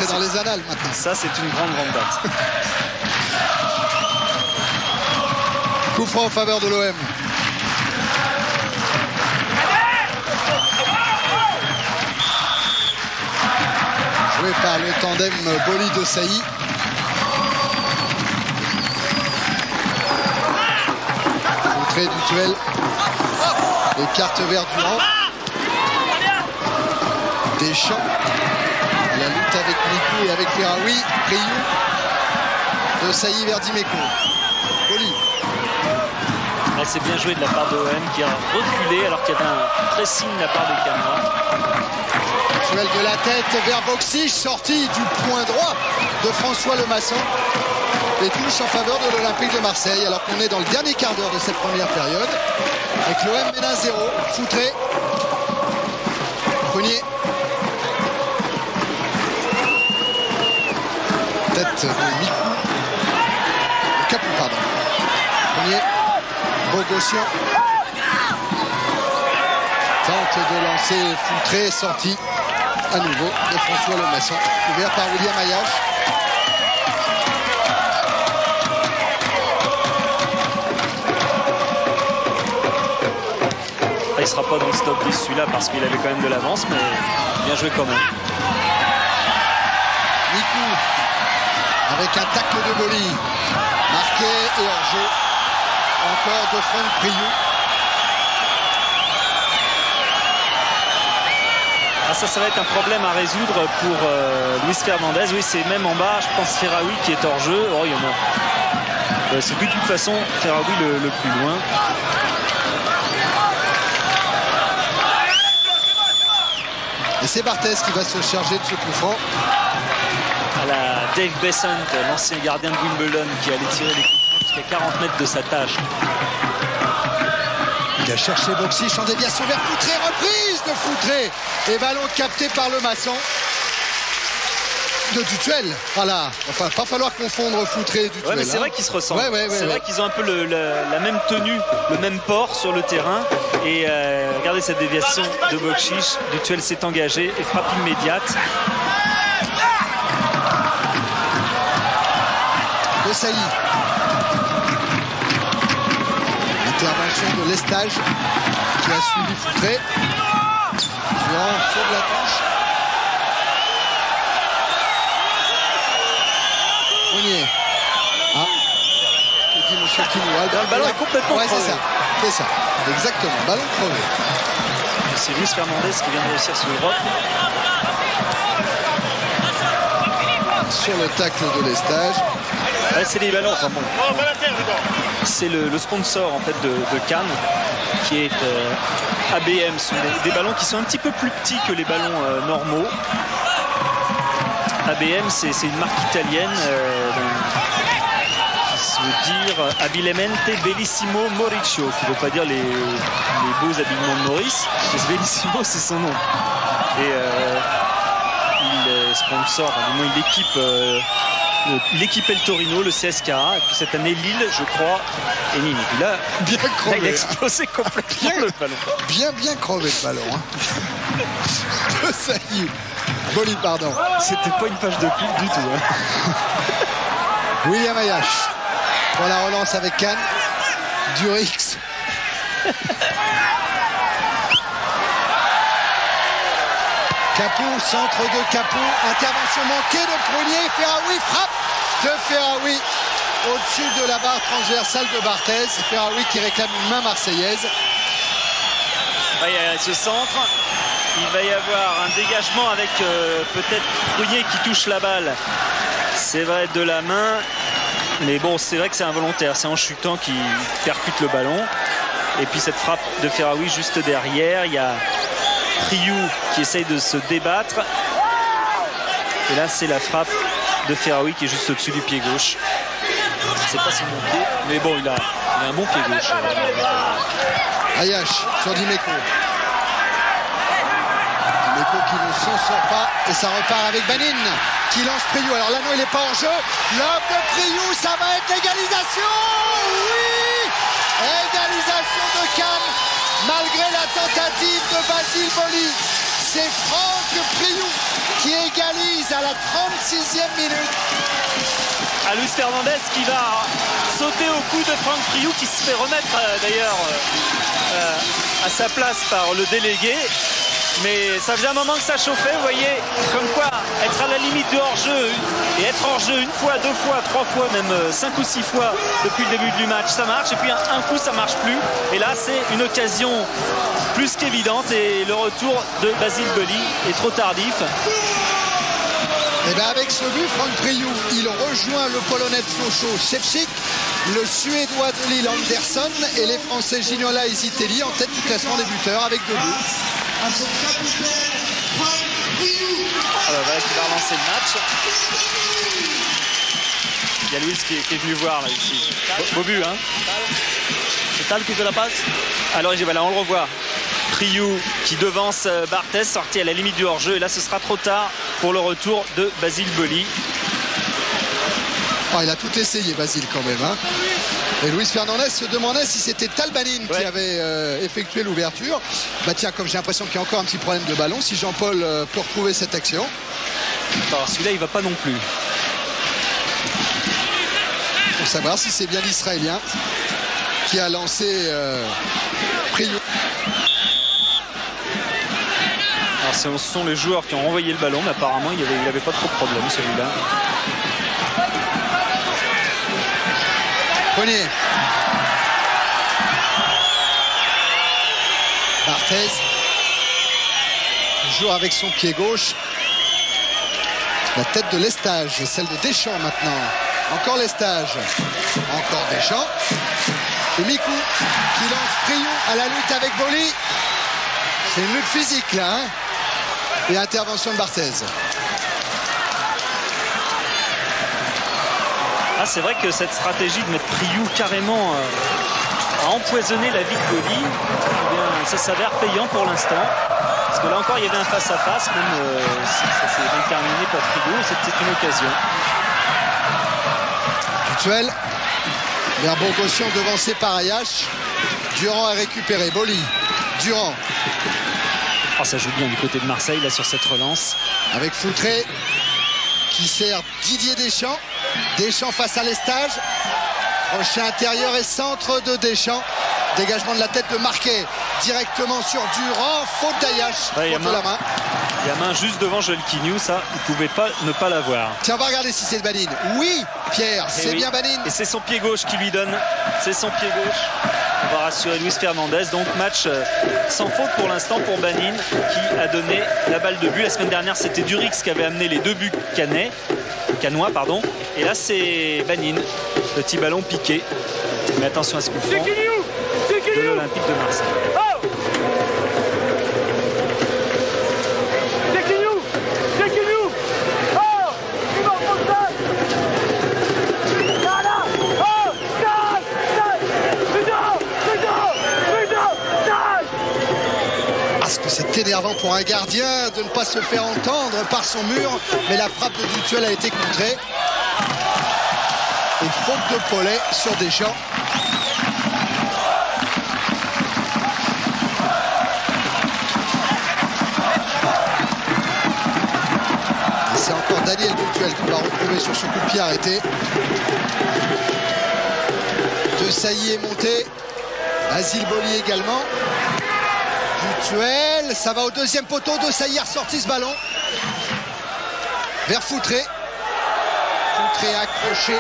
dans les annales maintenant. Ça c'est une grande date. Coup franc en faveur de l'OM. Joué par le tandem Boli-Desailly. Entrée du duel. Et carte verte Durand. Deschamps, la lutte avec Mikou et avec Ferraoui, Priou, Desailly vers Dimeco. Boli. C'est bien joué de la part de l'OM qui a reculé alors qu'il y avait un pressing de la part des Cannois. Duel de la tête vers Boxich, sortie du point droit de François Lemasson. Et touche en faveur de l'Olympique de Marseille alors qu'on est dans le dernier quart d'heure de cette première période. Avec l'OM mène 1-0. Foutré. Fournier. Tête de Mikou. Capou, pardon. Fournier. Bogossian. Tente de lancer Foutré, sorti à nouveau de François Lemasson. Ouvert par William Ayache. Il ne sera pas dans le stop 10 celui-là parce qu'il avait quand même de l'avance, mais bien joué quand même. Mikou avec un tacle de Boli. Marqué et hors-jeu. Encore de Franck Priou. Ah, ça va être un problème à résoudre pour Luis Fernandez. Oui, c'est même en bas, je pense Ferraoui qui est hors-jeu. Oh, il y en a. C'est de toute façon Ferraoui le plus loin. C'est Barthez qui va se charger de ce coup franc. À la Dave Besant, l'ancien gardien de Wimbledon, qui allait tirer les coups francs jusqu'à 40 mètres de sa tâche. Il a cherché Bokšić en déviation vers Foutré, reprise de Foutré et ballon capté par le maçon de Dutuel. Voilà, enfin pas falloir confondre Foutré et Dutuel. Ouais, mais c'est vrai qu'ils se ressemblent. C'est vrai qu'ils ont un peu la même tenue, le même port sur le terrain. Et regardez cette déviation de Bokšić. Dutuel s'est engagé et frappe immédiate. De Sailly. Intervention de Lestage qui a suivi Foutré. Durand sauve la touche. Monnier. Ah. Que dit monsieur Kinoua? Le ballon est complètement crevé. C'est ça. Exactement. Ballon crevé. C'est Luis Fernandez qui vient de réussir sur le drop. Sur le tacle de Lestage. Ouais, c'est des ballons. Enfin bon. C'est le sponsor en fait de Cannes qui est ABM. Ce sont des ballons qui sont un petit peu plus petits que les ballons normaux. ABM, c'est une marque italienne qui veut dire Abilemente Bellissimo Mauricio, qui ne veut pas dire les beaux habillements de Maurice. Bellissimo, c'est son nom. Et il sponsor, du moins il équipait le Torino, le CSKA, et puis cette année Lille, je crois, et Nîmes. Et puis là, crevé, il a explosé complètement le ballon. Bien crevé le ballon. Hein. Ça y est. Boli, pardon. C'était pas une page de pub du tout. Hein. William Ayash pour la relance avec Cannes. Durix. Capou, centre de Capou, intervention manquée de Prunier, Ferraoui, frappe de Ferraoui au-dessus de la barre transversale de Barthez. Ferraoui qui réclame une main marseillaise. Il y a ce centre, il va y avoir un dégagement avec peut-être Prunier qui touche la balle. C'est vrai de la main, mais bon, c'est vrai que c'est involontaire, c'est en chutant qu'il percute le ballon. Et puis cette frappe de Ferraoui juste derrière, il y a Priou qui essaye de se débattre. Et là, c'est la frappe de Ferraoui qui est juste au-dessus du pied gauche. C'est pas son bon pied, mais bon, il a un bon pied gauche. Ayash sur Dimeco. Dimeco qui ne s'en sort pas et ça repart avec Banin qui lance Priou. Alors là, non, il n'est pas en jeu. L'homme de Priou, ça va être l'égalisation. Oui, égalisation de Cannes. Malgré la tentative de Basile Boli, c'est Franck Priou qui égalise à la 36e minute. À Luis Fernandez qui va sauter au cou de Franck Priou qui se fait remettre d'ailleurs à sa place par le délégué. Mais ça faisait un moment que ça chauffait, vous voyez, comme quoi être à la limite du hors-jeu et être hors-jeu une fois, deux fois, trois fois, même 5 ou 6 fois depuis le début du match, ça marche. Et puis un coup, ça marche plus. Et là, c'est une occasion plus qu'évidente et le retour de Basile Boli est trop tardif. Et bien avec ce but, Franck Priou, il rejoint le Polonais de Sochaux, Szewczyk, le Suédois de Lille, Anderson, et les Français Gignola et Zitelli en tête du classement des buteurs avec 2 buts. Alors voilà qui va relancer le match. Il y a Louis qui est venu voir là ici. Beau but, hein. C'est Tal qui fait la passe. Alors voilà, on le revoit. Priou qui devance Barthez, sorti à la limite du hors-jeu. Et là, ce sera trop tard pour le retour de Basile Boli. Oh, il a tout essayé, Basile, quand même. Hein. Et Luis Fernandez se demandait si c'était Tal Banin qui avait effectué l'ouverture. Bah tiens, comme j'ai l'impression qu'il y a encore un petit problème de ballon, si Jean-Paul peut retrouver cette action. Alors, celui-là, il va pas non plus. Pour savoir si c'est bien l'Israélien qui a lancé Priou. Alors, ce sont les joueurs qui ont renvoyé le ballon, mais apparemment, il avait pas trop de problème, celui-là. Bonnier. Barthez. Toujours avec son pied gauche. La tête de Lestage, celle de Deschamps maintenant. Encore Lestage. Encore Deschamps. Et Mikou qui lance Priou à la lutte avec Boli. C'est une lutte physique là. Hein. Et intervention de Barthez. Ah, c'est vrai que cette stratégie de mettre Priou carrément à empoisonner la vie de Goli, eh bien, ça s'avère payant pour l'instant. Parce que là encore, il y avait un face-à-face, même si ça s'est mal terminé pour Priou, c'était une occasion. Duel vers Bourgossian devancé par Ayache. Durand a récupéré. Boli. Durand. Oh, ça joue bien du côté de Marseille là sur cette relance. Avec Foutré qui sert Didier Deschamps. Deschamps face à Lestage. Crochet intérieur et centre de Deschamps. Dégagement de la tête de Marquet. Directement sur Durand. Faute d'Ayache. Ouais, contre la main. Il y a main juste devant Joël Quignou, ça, il ne pouvait pas ne pas l'avoir. Tiens, on va regarder si c'est Banine. Oui, Pierre, c'est bien Banine. Et c'est son pied gauche qui lui donne. C'est son pied gauche. On va rassurer Luis Fernandez. Donc match sans faute pour l'instant pour Banine qui a donné la balle de but. La semaine dernière, c'était Durix qui avait amené les 2 buts canois. Et là, c'est Banine. Petit ballon piqué. Mais attention à ce coup franc de l'Olympique de Marseille. Parce que c'est énervant pour un gardien de ne pas se faire entendre par son mur, mais la frappe de Dutuel a été contrée. Une faute de Paulet sur Deschamps. C'est encore Daniel Dutuel qu'on va retrouver sur ce coup de pied arrêté. De Sailly est monté. Basile Boli également. Dutuel, ça va au deuxième poteau. De Sailly a ressorti ce ballon. Vers Foutré. Foutré accroché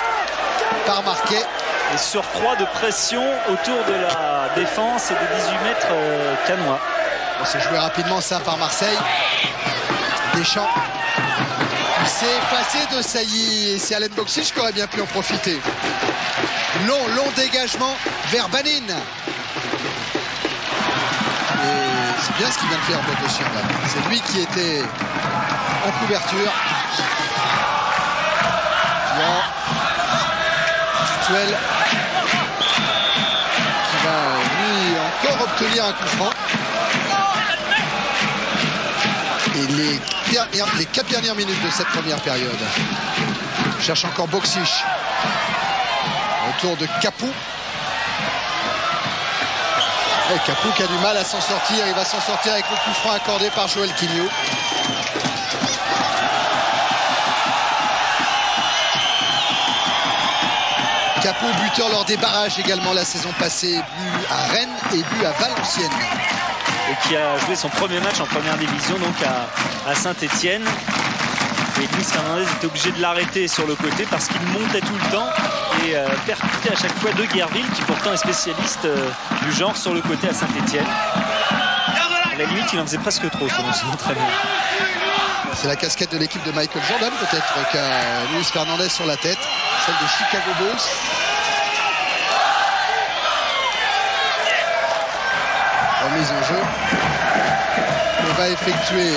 par Marquet. Et sur 3 de pression autour de la défense et des 18 mètres canois. On s'est joué rapidement ça par Marseille. Deschamps. Il s'est effacé de Sailly et c'est Alain Boksic qui aurait bien pu en profiter. Long dégagement vers Banine. Et c'est bien ce qu'il vient de faire Boksic. C'est lui qui était en couverture. Dutuel qui va lui encore obtenir un coup franc. Et les 4 dernières minutes de cette première période. Cherche encore Boksic. Autour de Capou. Et Capou qui a du mal à s'en sortir. Il va s'en sortir avec le coup franc accordé par Joël Quignou. Capou, buteur lors des barrages également la saison passée. But à Rennes et but à Valenciennes. Et qui a joué son premier match en première division, donc à Saint-Etienne. Et Luis Fernandez était obligé de l'arrêter sur le côté parce qu'il montait tout le temps et percutait à chaque fois De Guerville, qui pourtant est spécialiste du genre sur le côté à Saint-Etienne. À la limite, il en faisait presque trop selon son entraîneur. C'est la casquette de l'équipe de Michael Jordan peut-être qu'a Luis Fernandez sur la tête, celle de Chicago Bulls. Remise en jeu. On va effectuer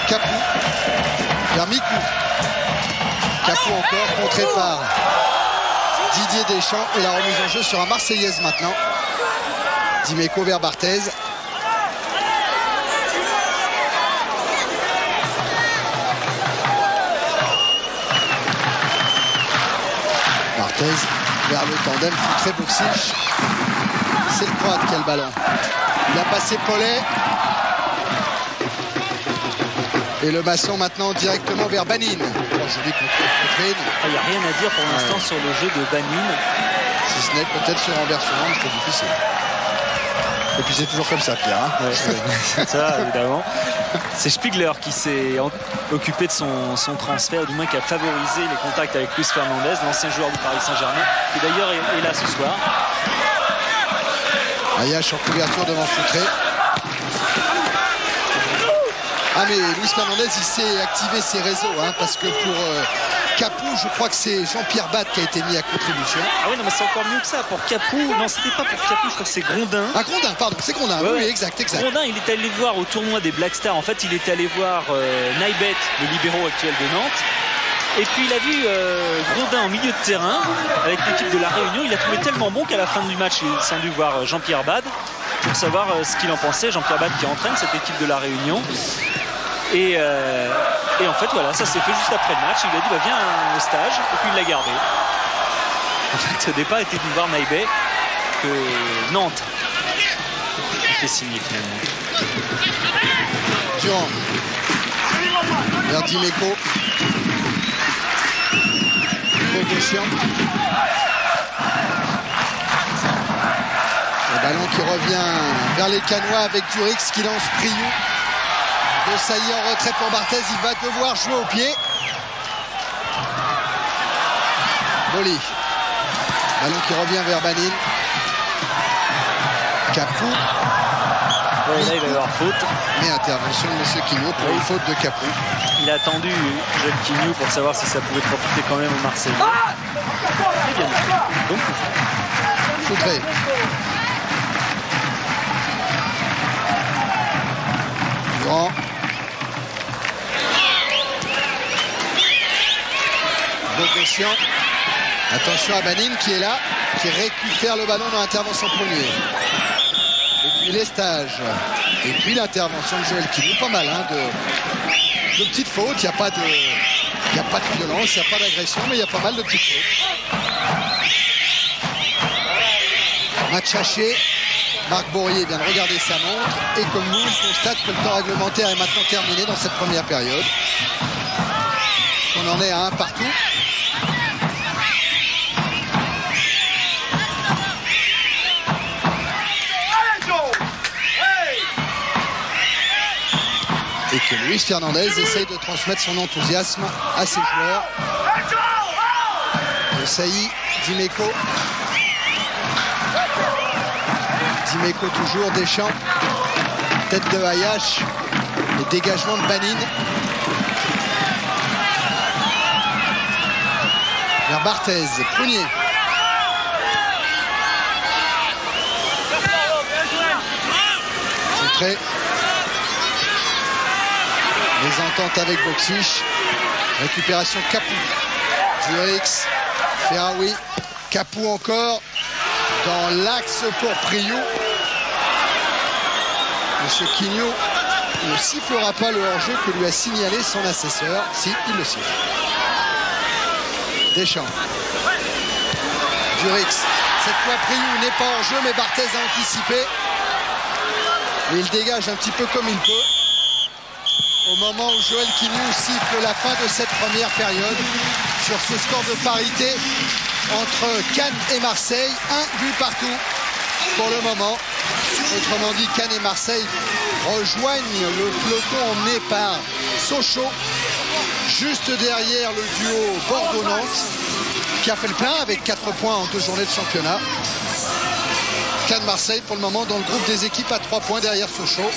Capou vers Mikou. Capou encore, contré par Didier Deschamps. Et la remise en jeu sera marseillaise maintenant. Dimeco vers Barthez. Barthez vers le tandem, Foutré Boksic. C'est le Croate qui a le ballon. Il a passé Paulet. Et le maçon maintenant directement vers Banine. Il n'y a rien à dire pour l'instant sur le jeu de Banine. Si ce n'est peut-être sur renversement, c'est difficile. Et puis c'est toujours comme ça, Pierre. Hein c'est ça, évidemment. C'est Spiegler qui s'est occupé de son transfert, ou du moins qui a favorisé les contacts avec Luis Fernandez, l'ancien joueur du Paris Saint-Germain, qui d'ailleurs est là ce soir. Ayache en couverture devant Foutré. Ah mais Luis Fernandez, il sait activer ses réseaux, hein, parce que pour Capou, je crois que c'est Jean-Pierre Batte qui a été mis à contribution. Ah oui, non mais c'est encore mieux que ça. Pour Capou, non c'était pas pour Capou, je crois que c'est Grondin. Ah Grondin, pardon, c'est Grondin, Ouais, oui, ouais. exact. Grondin, il est allé voir au tournoi des Black Stars. En fait, il est allé voir Naibet, le libéraux actuel de Nantes. Et puis il a vu Grondin en milieu de terrain avec l'équipe de La Réunion. Il a trouvé tellement bon qu'à la fin du match, il est descendu voir Jean-Pierre Bade pour savoir ce qu'il en pensait. Jean-Pierre Bade qui entraîne cette équipe de La Réunion. Et en fait, voilà, ça s'est fait juste après le match. Il lui a dit, bah, viens au stage. Et puis il l'a gardé. En fait, au départ, il était venu voir Naibet que Nantes a fait signer finalement. Durand. Vers Dimeco. Bogossian. Le ballon qui revient vers les Canois avec Durix qui lance Priou. De Sailly en retrait pour Barthez. Il va devoir jouer au pied. Boli. Ballon qui revient vers Banin. Capou. Ouais, là, il va y avoir faute. Mais intervention de M. Quignou pour une faute de Capou. Il a attendu Joël Quignou pour savoir si ça pouvait profiter quand même au Marseillais. C'est bien. Donc, Foutré. Grand. Bogossian. Attention à Banin qui est là, qui récupère le ballon dans l'intervention première. Et puis les stages. Et puis l'intervention de Joël Quignou. Pas mal, hein, de petites fautes. Il n'y a pas de violence, il n'y a pas d'agression, mais il y a pas mal de petites fautes. Match haché. Marc Bourrier vient de regarder sa montre. Et comme vous, on constate que le temps réglementaire est maintenant terminé dans cette première période. On en est à 1 partout. Et que Luis Fernandez essaye de transmettre son enthousiasme à ses joueurs. Sailly, Dimeco. Dimeco toujours, Deschamps. Tête de Hayash. Le dégagement de Banin. Vers Barthez, Prunier. Centré. Les ententes avec Boxic. Récupération Capou. Durix. Ferraoui. Capou encore. Dans l'axe pour Priou. Monsieur Quignou ne sifflera pas le hors-jeu que lui a signalé son assesseur. Si, il le siffle. Deschamps. Durix. Cette fois, Priou n'est pas hors-jeu, mais Barthez a anticipé. Et il dégage un petit peu comme il peut. Au moment où Joël Quignou siffle la fin de cette première période sur ce score de parité entre Cannes et Marseille, 1 but partout pour le moment. Autrement dit, Cannes et Marseille rejoignent le peloton emmené par Sochaux, juste derrière le duo Bordeaux-Nantes, qui a fait le plein avec 4 points en 2 journées de championnat. Cannes-Marseille pour le moment dans le groupe des équipes à 3 points derrière Sochaux.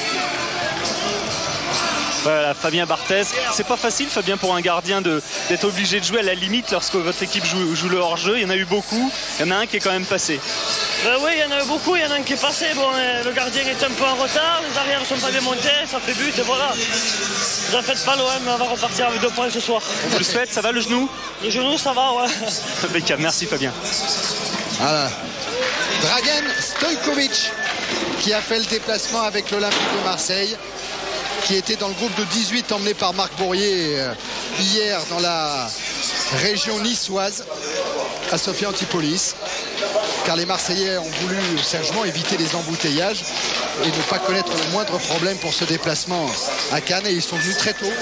Voilà, Fabien Barthez. C'est pas facile, Fabien, pour un gardien d'être obligé de jouer à la limite lorsque votre équipe joue le hors-jeu. Il y en a eu beaucoup. Il y en a un qui est quand même passé. Oui, il y en a eu beaucoup. Il y en a un qui est passé. Bon, le gardien est un peu en retard. Les arrières sont pas bien montés. Ça fait but et voilà. Ne faites pas, l'OM va repartir avec 2 points ce soir. On vous le souhaite. Ça va le genou? Le genou, ça va, ouais. Impeccable. Merci, Fabien. Voilà. Dragan Stojkovic qui a fait le déplacement avec l'Olympique de Marseille, qui était dans le groupe de 18 emmené par Marc Bourrier hier dans la région niçoise à Sophia Antipolis, car les Marseillais ont voulu sagement éviter les embouteillages et ne pas connaître le moindre problème pour ce déplacement à Cannes, et ils sont venus très tôt.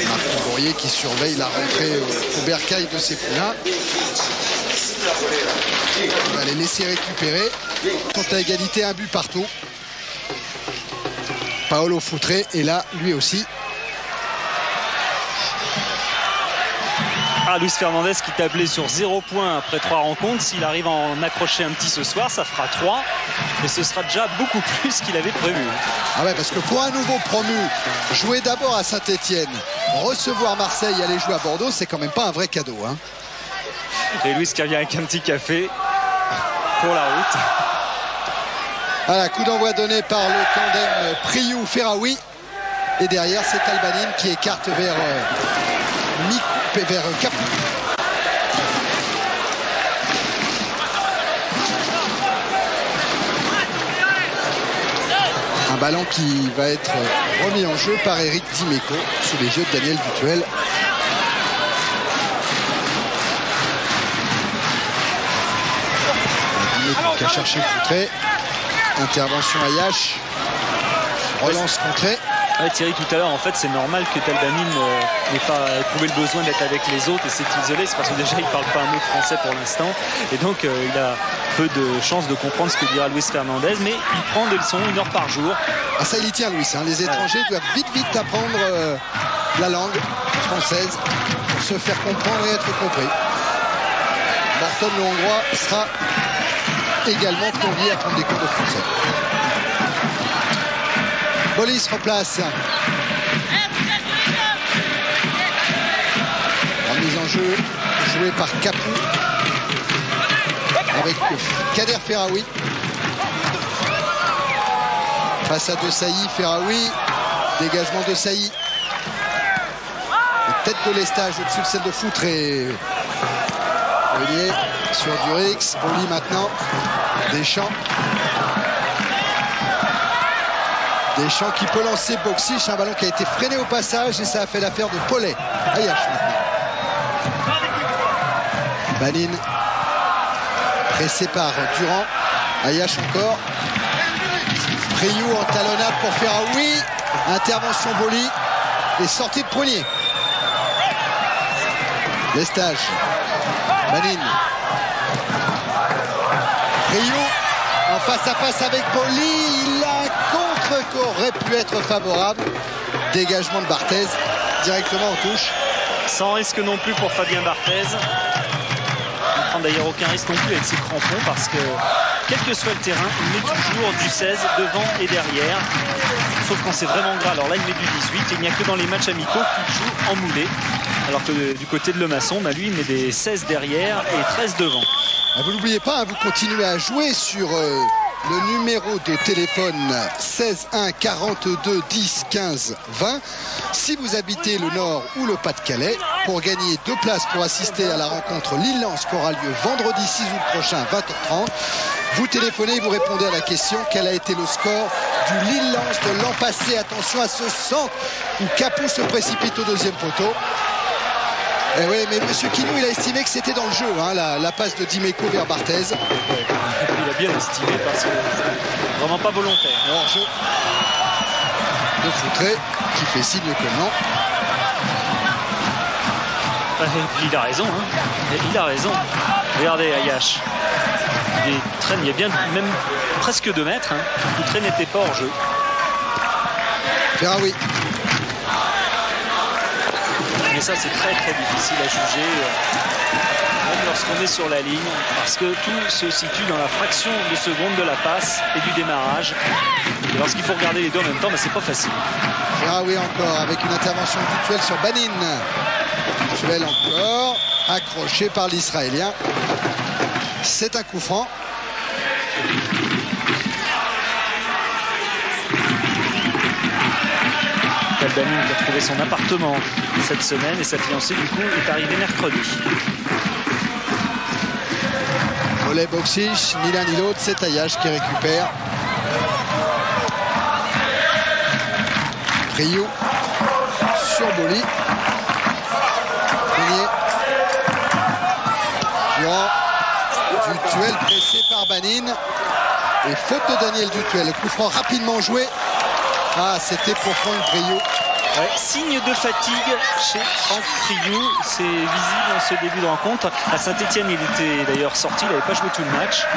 Marc Bourrier qui surveille la rentrée au bercail de ses poulains. Il va les laisser récupérer. Ils sont à égalité, 1 but partout. Paolo Foutré est là, lui aussi. Luis Fernandez qui tablait sur 0 points après 3 rencontres. S'il arrive à en accrocher un petit ce soir, ça fera 3. Et ce sera déjà beaucoup plus qu'il avait prévu. Ah ouais, parce que pour un nouveau promu, jouer d'abord à Saint-Etienne, recevoir Marseille et aller jouer à Bordeaux, c'est quand même pas un vrai cadeau. Hein. Et Luis qui revient avec un petit café pour la route. Voilà, coup d'envoi donné par le tandem Priou-Ferraoui. Et derrière, c'est Albanine qui écarte vers Capou. Un ballon qui va être remis en jeu par Eric Dimeco sous les yeux de Daniel Dutuel. Dimeco qui a cherché Foutré. Intervention à Yash. Relance contrée. Ouais, Thierry, tout à l'heure, en fait, c'est normal que Talbanine n'ait pas éprouvé le besoin d'être avec les autres et s'est isolé. C'est parce que déjà, il ne parle pas un mot de français pour l'instant. Et donc, il a peu de chances de comprendre ce que dira Luis Fernandez. Mais il prend des leçons 1 heure par jour. Ah, ça, il y tient, Luis. Hein. Les étrangers doivent vite apprendre la langue française pour se faire comprendre et être compris. Morton, le Hongrois, sera également convié à prendre des cours de français. Bolis replace. Remise en jeu jouée par Capou avec Kader Ferraoui face à De Sailly. Ferraoui, dégagement de Sailly, tête de l'estage au-dessus de celle de Foutré. Olivier sur Durix. Boli maintenant. Deschamps qui peut lancer Boxic, un ballon qui a été freiné au passage et ça a fait l'affaire de Paulet. Ayash maintenant. Banine pressé par Durand. Ayash encore. Priou en talonnade pour Ferraoui. Intervention Boli et sortie de Prunier. Lestage. Banine. Priou en face à face avec Boli. Il a un contre qui aurait pu être favorable. Dégagement de Barthez directement en touche. Sans risque non plus pour Fabien Barthez. Il ne prend d'ailleurs aucun risque non plus avec ses crampons parce que quel que soit le terrain, il met toujours du 16 devant et derrière. Sauf quand c'est vraiment gras. Alors là, il met du 18. Il n'y a que dans les matchs amicaux qu'il joue en moulé. Alors que du côté de Lemasson, lui, il met des 16 derrière et 13 devant. Vous n'oubliez pas, vous continuez à jouer sur le numéro de téléphone 16 1 42 10 15 20 si vous habitez le Nord ou le Pas-de-Calais pour gagner 2 places pour assister à la rencontre Lille-Lens qui aura lieu vendredi 6 août prochain 20h30. Vous téléphonez et vous répondez à la question: quel a été le score du Lille-Lens de l'an passé? Attention à ce centre où Capou se précipite au deuxième poteau. Eh oui, mais M. Quinou, il a estimé que c'était dans le jeu, hein, la passe de Dimeco vers Barthez. Il a bien estimé parce que c'est vraiment pas volontaire. Hors jeu de Foutré qui fait signe que non. Et puis il a raison, hein. Il a raison. Regardez Ayash. Il traîne, il y a bien même presque 2 mètres. Hein. Foutré n'était pas hors jeu. Ferraoui. Mais ça, c'est très difficile à juger, même lorsqu'on est sur la ligne, parce que tout se situe dans la fraction de seconde de la passe et du démarrage. Et lorsqu'il faut regarder les deux en même temps, c'est pas facile. Ferraoui encore avec une intervention Dutuel sur Banine. Dutuel encore, accroché par l'Israélien. C'est un coup franc. Talbanine qui a trouvé son appartement cette semaine et sa fiancée du coup est arrivée mercredi. Volet Boxic, ni l'un ni l'autre, c'est Ayash qui récupère. Priou sur Boli. Durand. Dutuel pressé par Banine. Et faute de Daniel Dutuel. Coup franc rapidement joué. Ah, c'était pour Franck Priou. Ouais, signe de fatigue chez Franck Priou, c'est visible en ce début de rencontre. À Saint-Etienne, il était d'ailleurs sorti, il n'avait pas joué tout le match.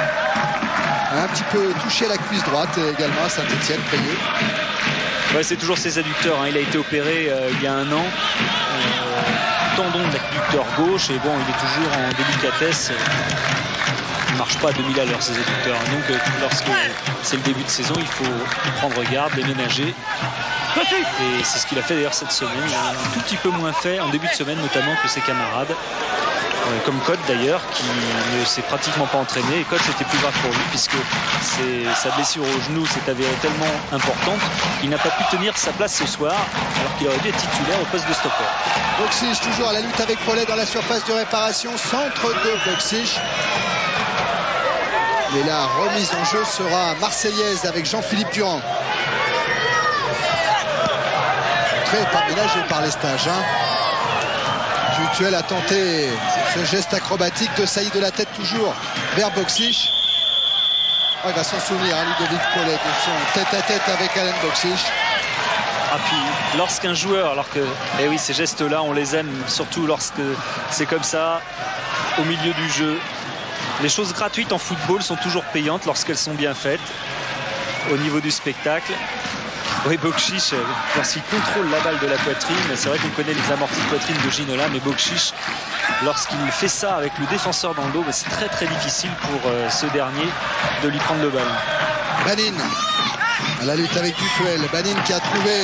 Un petit peu touché à la cuisse droite également à Saint-Etienne, Priou. Ouais, c'est toujours ses adducteurs, hein. Il a été opéré il y a 1 an. tendon de l'adducteur gauche et bon, il est toujours en délicatesse. Il ne marche pas à 2000 à l'heure ces adducteurs. Donc lorsque c'est le début de saison, il faut prendre garde, les ménager. Et c'est ce qu'il a fait d'ailleurs cette semaine. Il a un tout petit peu moins fait en début de semaine, notamment que ses camarades. Comme Code d'ailleurs, qui ne s'est pratiquement pas entraîné. Et Code, c'était plus grave pour lui, puisque sa blessure au genou s'est avérée tellement importante qu'il n'a pas pu tenir sa place ce soir, alors qu'il aurait dû être titulaire au poste de stopper. Boksich toujours à la lutte avec Paulet dans la surface de réparation. Centre de Boksich. Et la remise en jeu sera marseillaise avec Jean-Philippe Durand. Très pas ménagé par les stages. Dutuel a tenté ce geste acrobatique de saillie de la tête toujours vers Boksich. Oh, il va s'en souvenir, Ludovic Paulet, de son tête-à-tête avec Alen Boksich. Ah, puis lorsqu'un joueur, alors que, eh oui, ces gestes-là, on les aime, surtout lorsque c'est comme ça, au milieu du jeu. Les choses gratuites en football sont toujours payantes lorsqu'elles sont bien faites, au niveau du spectacle. Oui, Boksich, lorsqu'il contrôle la balle de la poitrine, c'est vrai qu'on connaît les amortis de poitrine de Ginola, mais Boksich, lorsqu'il fait ça avec le défenseur dans le dos, c'est très très difficile pour ce dernier de lui prendre le ballon. Banin à la lutte avec Dutuel. Banin qui a trouvé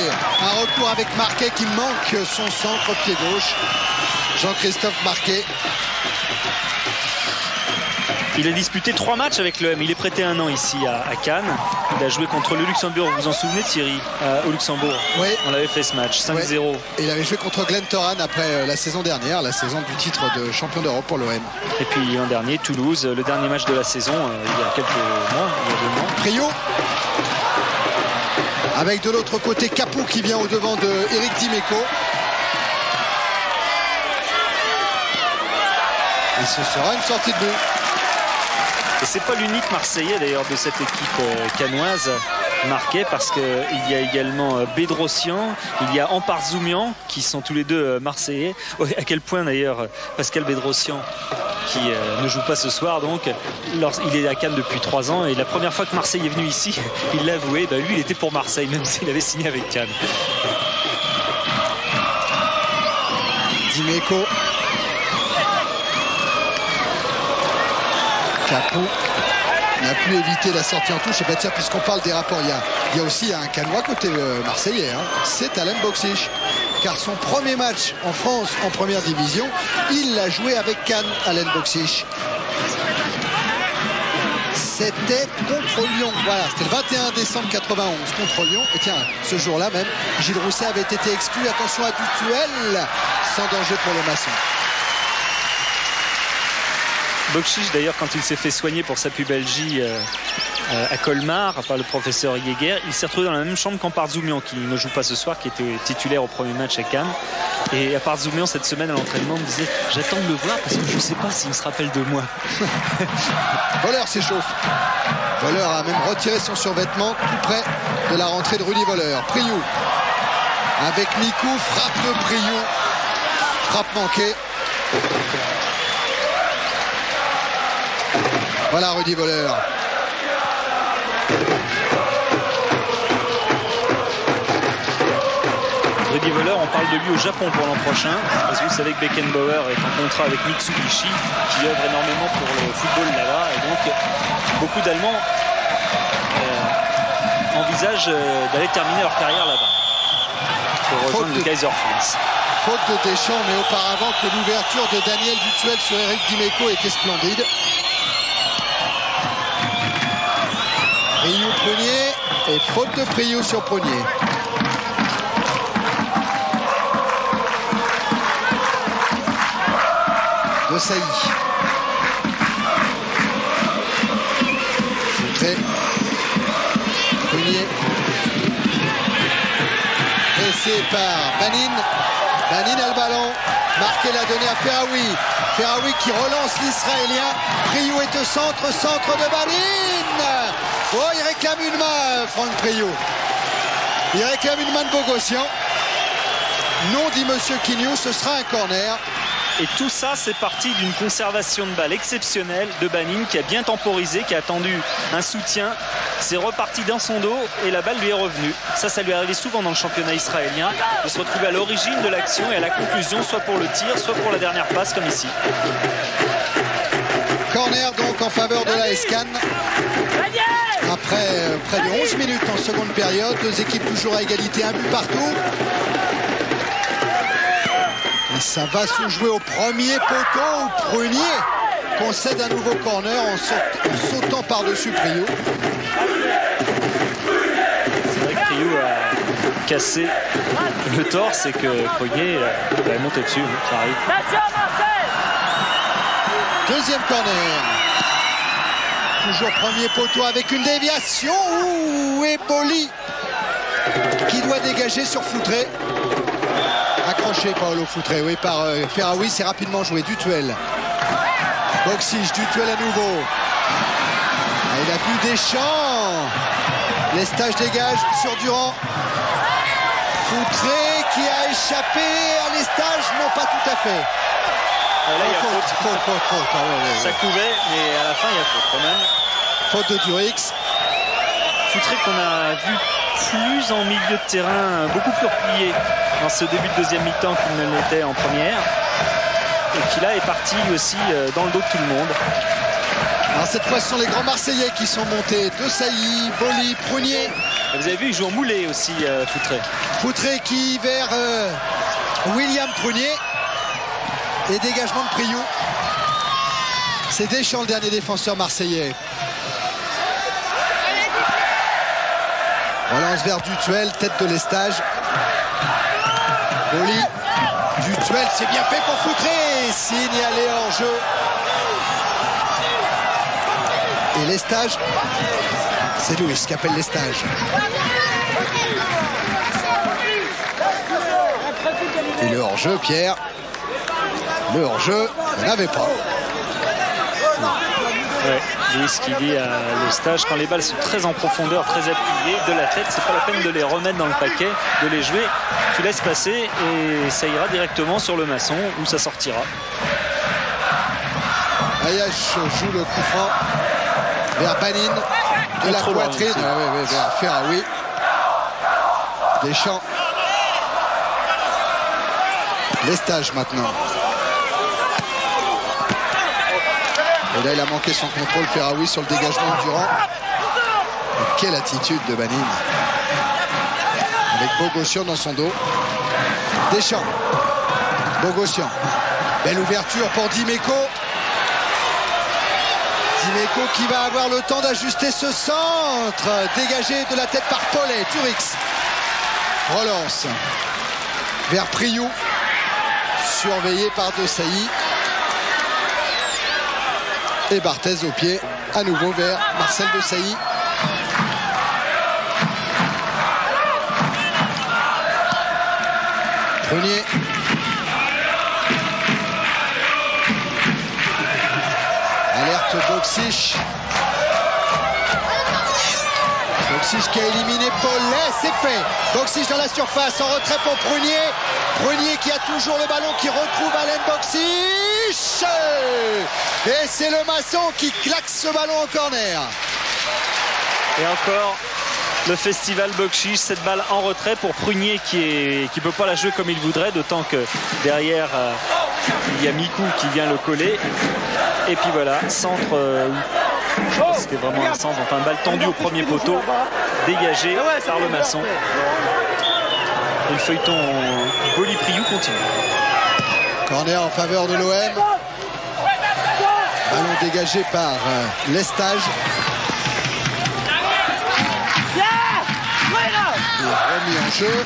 un recours avec Marquet qui manque son centre pied gauche. Jean-Christophe Marquet. Il a disputé 3 matchs avec l'OM. Il est prêté 1 an ici à Cannes. Il a joué contre le Luxembourg. Vous vous en souvenez, Thierry, au Luxembourg? Oui. On avait fait ce match, 5-0. Oui. Et il avait joué contre Glen Toran après la saison dernière, la saison du titre de champion d'Europe pour l'OM. Et puis l'an dernier, Toulouse, le dernier match de la saison, il y a quelques mois, il y a 2 mois. Priou. Avec de l'autre côté Capou qui vient au devant de Eric Dimeco. Et ce sera une sortie de but. Et c'est pas l'unique Marseillais d'ailleurs de cette équipe cannoise marqué, parce qu'il y a également Bedrossian, il y a Amparzoumian qui sont tous les deux Marseillais. À quel point d'ailleurs Pascal Bedrossian, qui ne joue pas ce soir, donc il est à Cannes depuis 3 ans, et la première fois que Marseille est venu ici, il l'a avoué, lui il était pour Marseille même s'il avait signé avec Cannes. Dimeco. Capou n'a pu éviter la sortie en touche. Et bien tiens, puisqu'on parle des rapports, il y a aussi un Cannois côté marseillais. C'est Alen Boksich. Car son premier match en France en première division, il l'a joué avec Cannes, Alen Boksich. C'était contre Lyon. Voilà, c'était le 21 décembre 91 contre Lyon. Et tiens, ce jour-là même, Gilles Rousset avait été exclu. Attention à Dutuel, sans danger pour le maçon. Boksich d'ailleurs, quand il s'est fait soigner pour sa pubalgie à Colmar par le professeur Yeager, il s'est retrouvé dans la même chambre qu'Amparzoumian, qui ne joue pas ce soir, qui était titulaire au premier match à Cannes. Et Amparzoumian cette semaine à l'entraînement me disait: j'attends de le voir parce que je ne sais pas s'il se rappelle de moi. Voleur s'échauffe. Voleur a même retiré son survêtement tout près de la rentrée de Rudy Voleur. Priou avec Mikou, frappe de Priou, frappe manquée. Voilà Rudy Voleur. Rudy Voleur, on parle de lui au Japon pour l'an prochain, parce que vous savez que Beckenbauer est en contrat avec Mitsubishi, qui œuvre énormément pour le football là-bas, et donc beaucoup d'Allemands envisagent d'aller terminer leur carrière là-bas pour rejoindre le Kaiser France. Faute de Deschamps, mais auparavant que l'ouverture de Daniel Dutuel sur Eric Dimeco était splendide. Priou Prunier, et faute de Priou sur Prunier. De Sailly. Filtré. Prunier. Pressé par Banin. Banin a le ballon. Marqué l'a donné à Ferraoui. Ferraoui qui relance l'Israélien. Priou est au centre. Centre de Banin. Oh, il réclame une main, Franck Priou. Il réclame une main de Bogossian. Non, dit Monsieur Quignou, ce sera un corner. Et tout ça, c'est parti d'une conservation de balle exceptionnelle de Banin qui a bien temporisé, qui a attendu un soutien. C'est reparti dans son dos et la balle lui est revenue. Ça lui est arrivé souvent dans le championnat israélien de se retrouver à l'origine de l'action et à la conclusion, soit pour le tir, soit pour la dernière passe, comme ici. Corner donc en faveur de la Escan. Après près de 11 minutes en seconde période, deux équipes toujours à égalité, un but partout. Et ça va se jouer au premier poteau où Prunier concède un nouveau corner en sautant par-dessus Priou. C'est vrai que Priou a cassé le torse et que Prunier va monter dessus. Ça arrive. Deuxième corner. Toujours premier poteau avec une déviation. Et Boli qui doit dégager sur Foutré. Accroché Paolo Foutré, oui, par Ferraoui. C'est rapidement joué. Dutuel. Boxiche, Dutuel à nouveau. Il a vu Deschamps. Lestage dégage sur Durand. Foutré qui a échappé à Lestage. Non, pas tout à fait. Là, il y a faute. Ça couvait, mais à la fin, il y a faute quand même. Faute de Durix. Foutré qu'on a vu plus en milieu de terrain, beaucoup plus replié dans ce début de deuxième mi-temps qu'il ne l'était en première. Et qui là est parti lui aussi dans le dos de tout le monde. Alors cette fois, ce sont les grands Marseillais qui sont montés. De Sailly, Boli, Prunier. Vous avez vu, il joue en moulé aussi, Foutré. Foutré qui vers William Prunier. Et dégagement de Priou. C'est Deschamps, le dernier défenseur marseillais. Relance vers Dutuel, tête de Lestage. Boli. Dutuel, c'est bien fait pour Foutré. Signalé hors jeu. Et Lestage, c'est Louis qui appelle Lestage. Et le hors-jeu, Pierre. Le hors-jeu, on n'avait pas. Ouais, Louis qui dit à Lestage, quand les balles sont très en profondeur, très appuyées, de la tête, c'est pas la peine de les remettre dans le paquet, de les jouer. Tu laisses passer et ça ira directement sur le maçon où ça sortira. Ayash joue le coup franc vers Banin de la poitrine, vers Ferraoui. Deschamps. Lestage maintenant. Et là, il a manqué son contrôle, Ferraoui, sur le dégagement de Durand. Et quelle attitude de Banin. Avec Bogossian dans son dos. Deschamps. Bogossian. Belle ouverture pour Dimeco. Dimeco qui va avoir le temps d'ajuster ce centre. Dégagé de la tête par Paulet. Turix. Relance. Vers Priou. Surveillé par De Sailly. Et Barthez au pied, à nouveau vers Marcel De Sailly. Prunier. Alerte Boxiche. Boxiche qui a éliminé Paulet, c'est fait. Boxiche dans la surface, en retrait pour Prunier. Prunier qui a toujours le ballon, qui retrouve Alain Boxiche. Et c'est le maçon qui claque ce ballon en corner. Et encore le festival Boxiche, cette balle en retrait pour Prunier qui peut pas la jouer comme il voudrait, d'autant que derrière il y a Mikou qui vient le coller. Et puis voilà, centre, c'était vraiment un centre, enfin balle tendue au premier poteau, dégagé par le maçon. Et le feuilleton Boli-Priou continue. Corner en faveur de l'OM. Ballon dégagé par Lestage. Et remis en jeu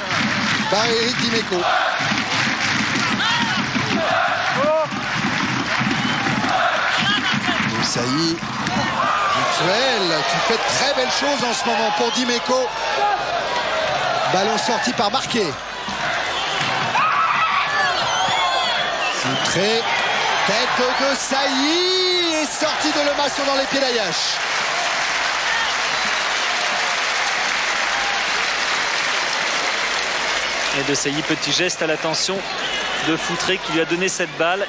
par Eric Dimeco. Sailly, Dutuel qui fait de très belles choses en ce moment pour Dimeco. Ballon sorti par Marquet. Foutré, tête de Sailly et sortie de le maçon dans les pieds d'Ayash. Et De Sailly, petit geste à l'attention de Foutré qui lui a donné cette balle,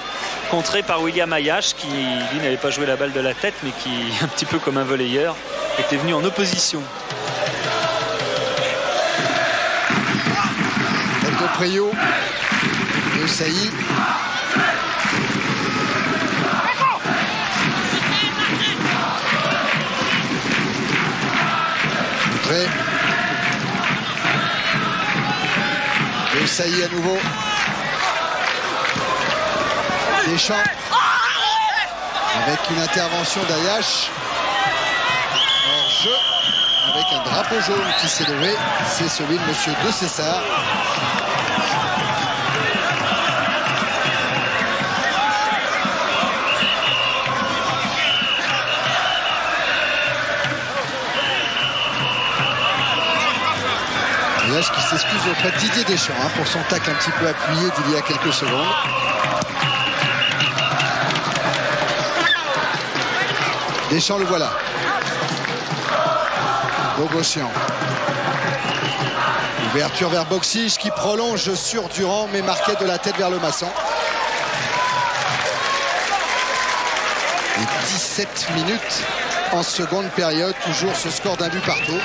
contrée par William Ayash qui lui n'avait pas joué la balle de la tête mais qui, un petit peu comme un volleyeur, était venu en opposition. De Priou, de Sailly. Foutré. De Sailly à nouveau. Deschamps. Avec une intervention d'Ayash. Hors jeu. Avec un drapeau jaune qui s'est levé. C'est celui de monsieur De Cessart. Qui s'excuse auprès de Didier Deschamps pour son tacle un petit peu appuyé d'il y a quelques secondes. Deschamps le voilà. Bogossian. Ouverture vers Boxic qui prolonge sur Durand mais marqué de la tête vers le maçon. Et 17 minutes en seconde période. Toujours ce score d'un but partout.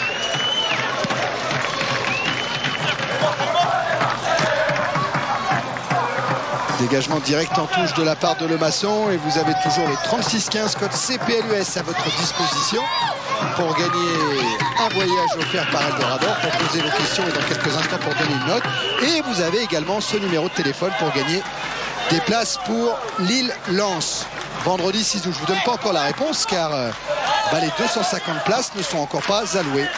Dégagement direct en touche de la part de Lemasson et vous avez toujours le 3615 code CPLUS à votre disposition pour gagner un voyage offert par Eldorado, pour poser vos questions et dans quelques instants pour donner une note. Et vous avez également ce numéro de téléphone pour gagner des places pour Lille-Lens. Vendredi 6 août. Je ne vous donne pas encore la réponse car les 250 places ne sont encore pas allouées.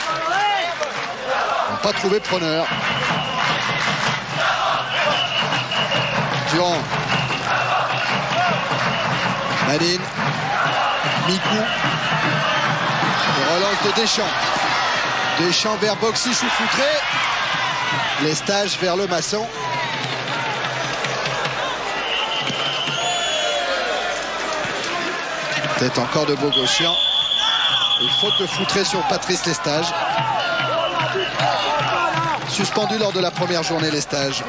On n'a pas trouvé preneur. Durand. Madine. Mikou. Relance de Deschamps. Deschamps vers Boxic ou Foutré. Lestage vers le maçon. Tête encore de Bogossian. Et faute de Foutré sur Patrice Lestage. Suspendu lors de la première journée Lestage.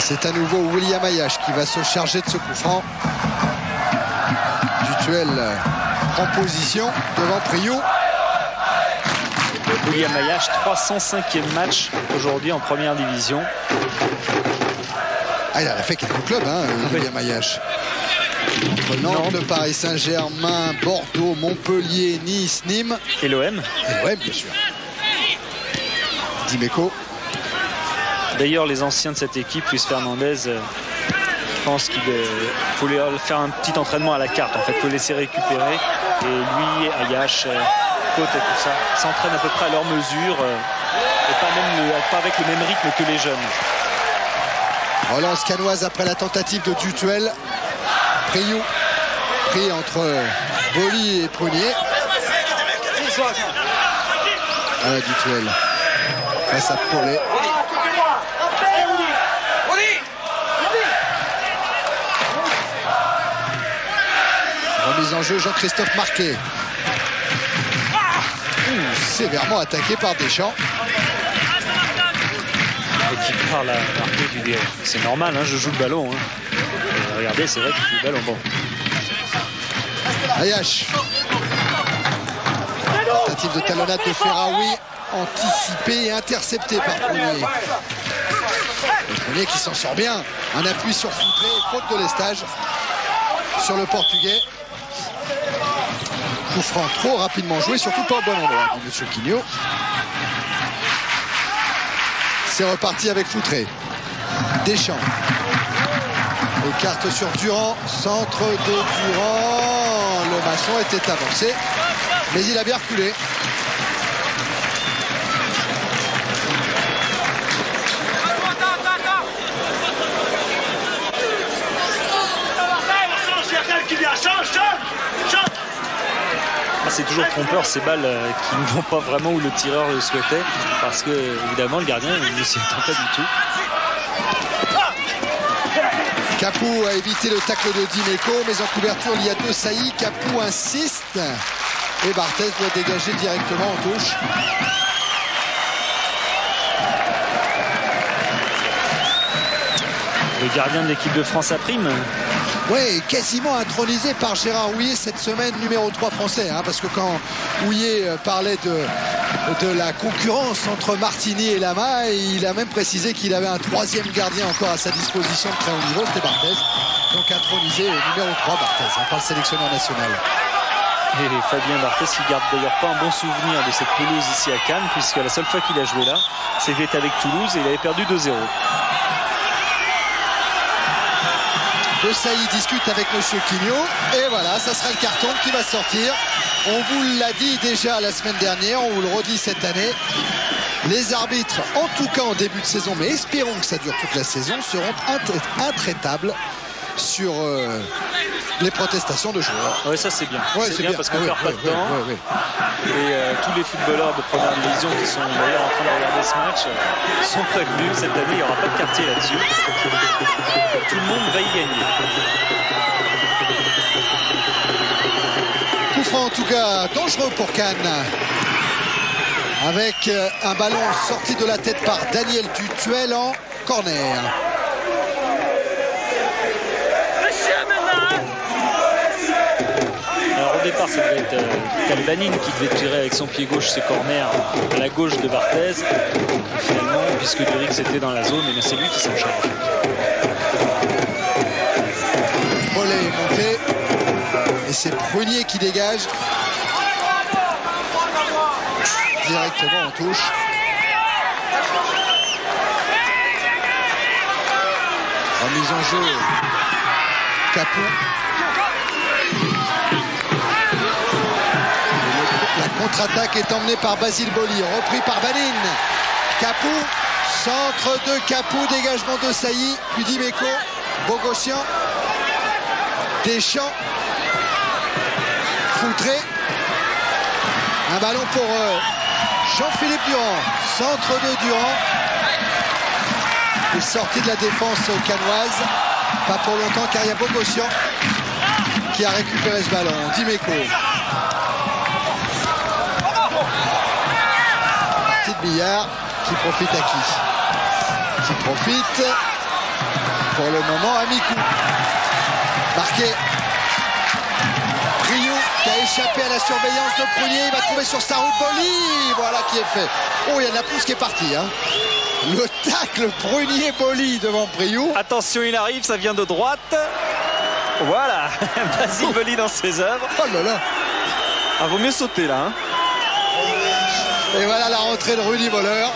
C'est à nouveau William Ayash qui va se charger de ce coup franc. Dutuel en position devant Priou. William Ayash, 305e match aujourd'hui en première division. Ah, il a fait quelques clubs, William Ayash. Entre Nantes, le Paris Saint-Germain, Bordeaux, Montpellier, Nice, Nîmes. Et l'OM. Et l'OM, bien sûr. Dimeco. D'ailleurs, les anciens de cette équipe, Luis Fernandez, je pense qu'il faut lui faire un petit entraînement à la carte. En fait, il faut laisser récupérer. Et lui, Ayash, Côte et tout ça, s'entraînent à peu près à leur mesure. Et pas avec le même rythme que les jeunes. Relance canoise après la tentative de Dutuel. Priou. Pris entre Boli et Prunier. Dutuel. Face à Paulet. Remise en jeu, Jean-Christophe Marquet. Sévèrement attaqué par Deschamps. Et qui parle à Marquet du dire. C'est normal, je joue le ballon. Regardez, c'est vrai qu'il joue le ballon. Bon. Ayash. Tentative de talonnade de Ferraoui. Anticipé et intercepté par Prunier. Prunier qui s'en sort bien. Un appui sur Foutré, faute de Lestage sur le Portugais. Coup franc trop rapidement joué, surtout pas au bon endroit, monsieur Quignot. C'est reparti avec Foutré. Deschamps. Écarte sur Durand. Centre de Durand. Le maçon était avancé, mais il a bien reculé. C'est toujours trompeur ces balles qui ne vont pas vraiment où le tireur le souhaitait, parce que évidemment le gardien ne s'y attend pas du tout. Capou a évité le tacle de Dimeco, mais en couverture, il y a Desailly. Capou insiste. Et Barthez doit dégager directement en touche. Le gardien de l'équipe de France à prime. Oui, quasiment intronisé par Gérard Houllier cette semaine, numéro 3 français. Parce que quand Houllier parlait de la concurrence entre Martini et Lama, il a même précisé qu'il avait un troisième gardien encore à sa disposition de très haut niveau, c'était Barthez. Donc intronisé numéro 3 Barthez par le sélectionneur national. Et Fabien Barthez qui garde d'ailleurs pas un bon souvenir de cette pelouse ici à Cannes, puisque la seule fois qu'il a joué là, c'était avec Toulouse et il avait perdu 2-0. Desailly discute avec Monsieur Quignot et voilà, ça sera le carton qui va sortir. On vous l'a dit déjà la semaine dernière, on vous le redit cette année. Les arbitres, en tout cas en début de saison, mais espérons que ça dure toute la saison, seront intraitables sur les protestations de joueurs. Oui, ça c'est bien. Ouais, c'est bien parce qu'on ne perd pas de temps. Et tous les footballeurs de première division qui sont d'ailleurs en train de regarder ce match sont prévenus. Cette année, il n'y aura pas de quartier là-dessus. Tout le monde va y gagner. Coup franc en tout cas dangereux pour Cannes. Avec un ballon sorti de la tête par Daniel Dutuel en corner. Alors au départ, ça devait être Talbanine qui devait tirer avec son pied gauche ses corners à la gauche de Barthez. Finalement, puisque Durix était dans la zone, et c'est lui qui s'en charge. Rollet est monté et c'est Prunier qui dégage directement en touche. Remise en jeu Capou. La contre-attaque est emmenée par Basile Boli, repris par Vanine. Capou, centre de Capou, dégagement de Sailly, puis Dimeco, Bogossian, Deschamps, Foutré. Un ballon pour Jean-Philippe Durand, centre de Durand. Et sortie de la défense cannoise. Pas pour longtemps car il y a Bogossian qui a récupéré ce ballon. Dimeco. Petite billard qui profite à qui? Qui profite pour le moment à Mikou. Marqué. Priou qui a échappé à la surveillance de Prunier. Il va trouver sur sa route Boli. Voilà qui est fait. Oh, il y a de la pousse qui est partie. Le tacle Prunier-Boli devant Priou. Attention, il arrive, ça vient de droite. Voilà, Basile Boli dans ses œuvres. Oh là là. Ah, vaut mieux sauter là. Et voilà la rentrée de Rudy Voleur.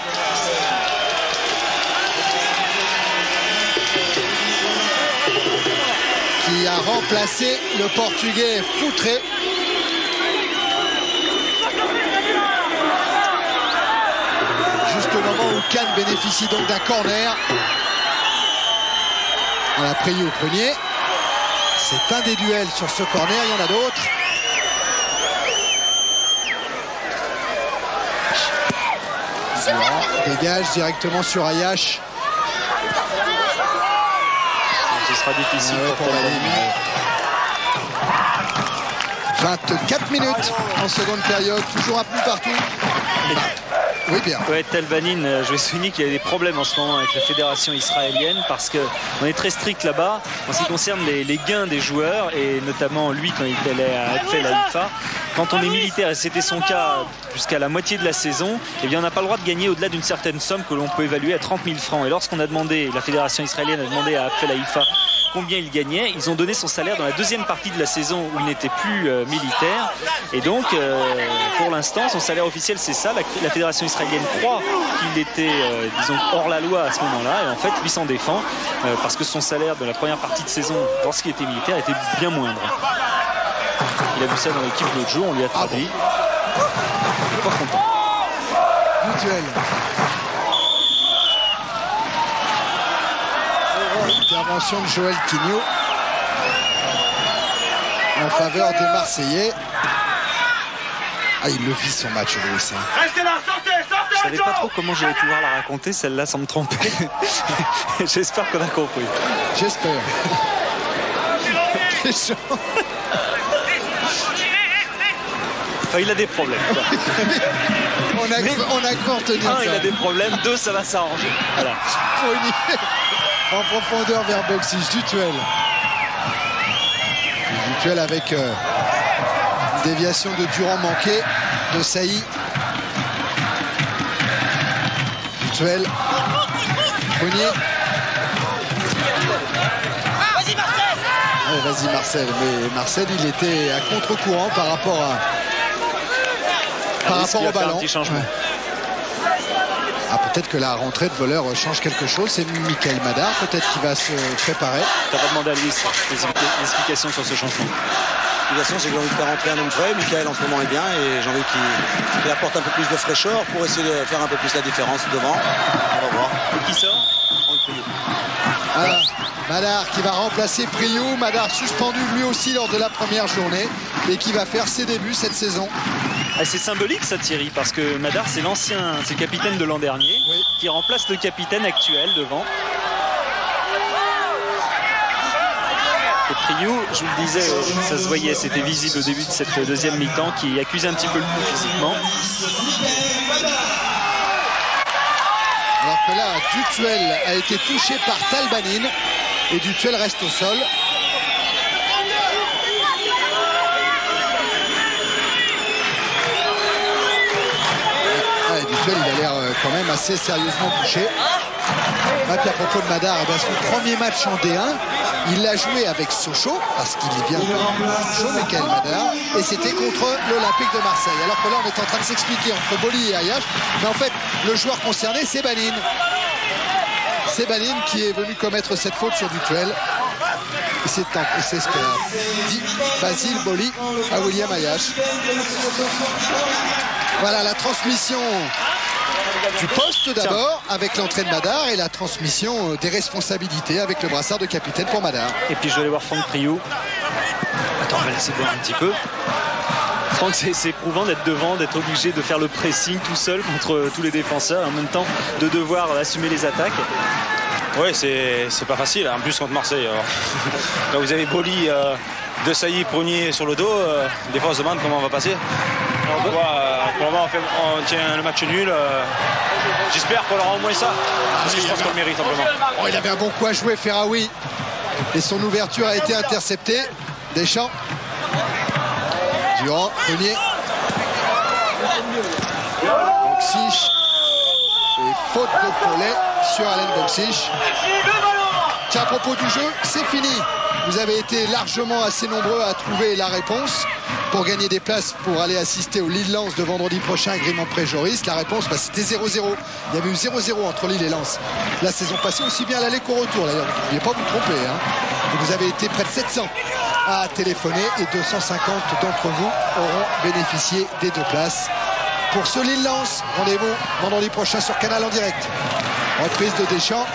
Qui a remplacé le Portugais Foutré. Juste au moment où Cannes bénéficie donc d'un corner. On a pris au Prunier. C'est un des duels sur ce corner, il y en a d'autres. Dégage directement sur Ayash. Ce sera difficile pour la 24 minutes en seconde période, toujours un peu partout. Oui, bien. Ouais, Talbanine, je vais souligner qu'il y a des problèmes en ce moment avec la fédération israélienne parce qu'on est très strict là-bas en ce qui concerne les gains des joueurs et notamment lui quand il allait à Haïfa. Quand on est militaire, et c'était son cas jusqu'à la moitié de la saison, eh bien on n'a pas le droit de gagner au-delà d'une certaine somme que l'on peut évaluer à 30 000 francs. Et lorsqu'on a demandé, la fédération israélienne a demandé à Haïfa combien il gagnait, ils ont donné son salaire dans la deuxième partie de la saison où il n'était plus militaire. Et donc, pour l'instant, son salaire officiel, c'est ça. La fédération israélienne croit qu'il était, disons, hors la loi à ce moment-là. Et en fait, lui s'en défend parce que son salaire de la première partie de saison, lorsqu'il était militaire, était bien moindre. Il a vu ça dans l'équipe l'autre jour, on lui a traduit. Il n'est pas content. Mutuel. Intervention de Joël Quignot en faveur des Marseillais. Ah, il le vit son match, Louis. Restez là, sortez, Je savais pas trop comment j'allais pouvoir la raconter, celle-là, sans me tromper. J'espère qu'on a compris. J'espère. Enfin, il a des problèmes. on a cru en tenir ça. Il a des problèmes. 2, ça va s'arranger. Voilà. En profondeur vers Boxic, Dutuel. Dutuel avec une déviation de Durand manquée de Sailly. Dutuel. Prunier. Vas-y Marcel, mais Marcel il était à contre-courant par rapport au ballon. Un petit changement. Ah, peut-être que la rentrée de voleur change quelque chose. C'est Michael Madar peut-être qui va se préparer. Tu vas demander à Louis l'explication sur ce changement. L'explication, c'est que j'ai envie de faire rentrer un homme frais. Michael en ce moment est bien et j'ai envie qu'il apporte un peu plus de fraîcheur pour essayer de faire un peu plus la différence devant. On va voir. Et qui sort? Voilà. Madar qui va remplacer Priou. Madar suspendu lui aussi lors de la première journée et qui va faire ses débuts cette saison. Ah, c'est symbolique ça, Thierry, parce que Madar c'est c'est le capitaine de l'an dernier, oui, qui remplace le capitaine actuel devant. Et Priou, je vous le disais, ça se voyait, c'était visible au début de cette deuxième mi-temps, qui accusait un petit peu le coup physiquement. Alors que là, Dutuel a été touché par Talbanine et Dutuel reste au sol. Dutuel, il a l'air quand même assez sérieusement touché. Et puis à propos de Madar, son premier match en D1, il l'a joué avec Sochaux, parce qu'il vient de Sochaux, Michael Madar, et c'était contre l'Olympique de Marseille. Alors que là, on est en train de s'expliquer entre Boli et Ayash, mais en fait, le joueur concerné, c'est Banine. C'est Banine qui est venu commettre cette faute sur Dutuel. C'est ce qu'a dit Basile Boli à William Ayash. Voilà la transmission du poste d'abord avec l'entrée de Madar et la transmission des responsabilités avec le brassard de capitaine pour Madar. Et puis je vais aller voir Franck Priou. Attends, on va laisser boire un petit peu. Franck, c'est éprouvant d'être devant, d'être obligé de faire le pressing tout seul contre tous les défenseurs et en même temps de devoir assumer les attaques. Oui, c'est pas facile, en plus contre Marseille. Alors. Quand vous avez Boli, De Sailly, Prunier sur le dos, des fois on se demande comment on va passer. Alors, pour le moment, on tient le match nul. J'espère qu'on aura au moins ça. Parce que je pense qu'on le mérite simplement. Oh, il avait un bon coup à jouer, Ferraoui. Et son ouverture a été interceptée. Deschamps. Durand, Prunier. Boxic. Et faute de Paulet sur Alain Boxic. Tiens, à propos du jeu, c'est fini. Vous avez été largement assez nombreux à trouver la réponse pour gagner des places pour aller assister au Lille-Lens de vendredi prochain à Grimont-Pré-Joris. La réponse, c'était 0-0. Il y avait eu 0-0 entre Lille et Lens la saison passée, aussi bien à l'aller qu'au retour. D'ailleurs, vous ne pouviez pas vous tromper. Et vous avez été près de 700 à téléphoner et 250 d'entre vous auront bénéficié des 2 places pour ce Lille-Lens. Rendez-vous vendredi prochain sur Canal en direct. Reprise de Deschamps.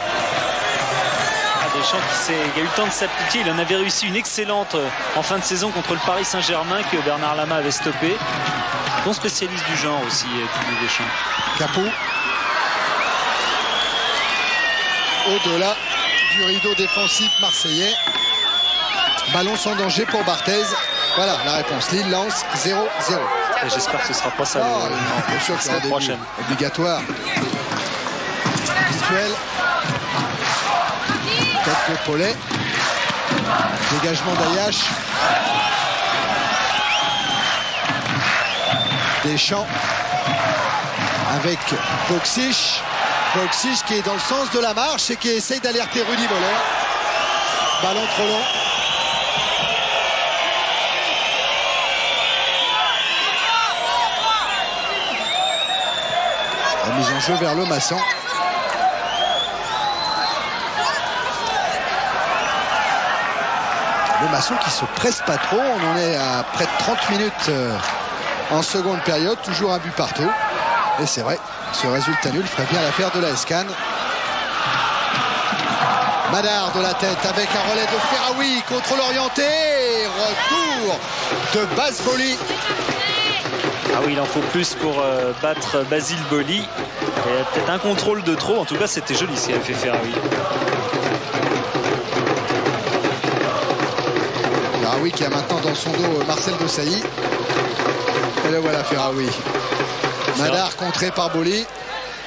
Deschamps qui a eu le temps de s'appliquer. Il en avait réussi une excellente en fin de saison contre le Paris Saint-Germain que Bernard Lama avait stoppé. Bon spécialiste du genre aussi, Didier Deschamps. Capot. Au-delà du rideau défensif marseillais. Ballon sans danger pour Barthez. Voilà la réponse. Lille lance 0-0. Et j'espère que ce sera pas ça bien sûr que c'est la prochaine. Obligatoire. Habituel. Tête de Paulet. Dégagement d'Ayash. Deschamps avec Boxic. Boxic qui est dans le sens de la marche et qui essaye d'alerter Rudy Voller. Ballon trop long. La mise en jeu vers le Masson. Le Masson qui se presse pas trop. On en est à près de 30 minutes en seconde période. Toujours un but partout. Et c'est vrai, ce résultat nul ferait bien l'affaire de la Escane. Madar de la tête avec un relais de Ferraoui. Contrôle orienté. Retour de Basvoli. Ah oui, il en faut plus pour battre Basile Boli. Et peut-être un contrôle de trop. En tout cas, c'était joli ce qu'avait fait Ferraoui. Ferraoui qui a maintenant dans son dos Marcel Desailly. Et là voilà Ferraoui. Madar contré par Boli.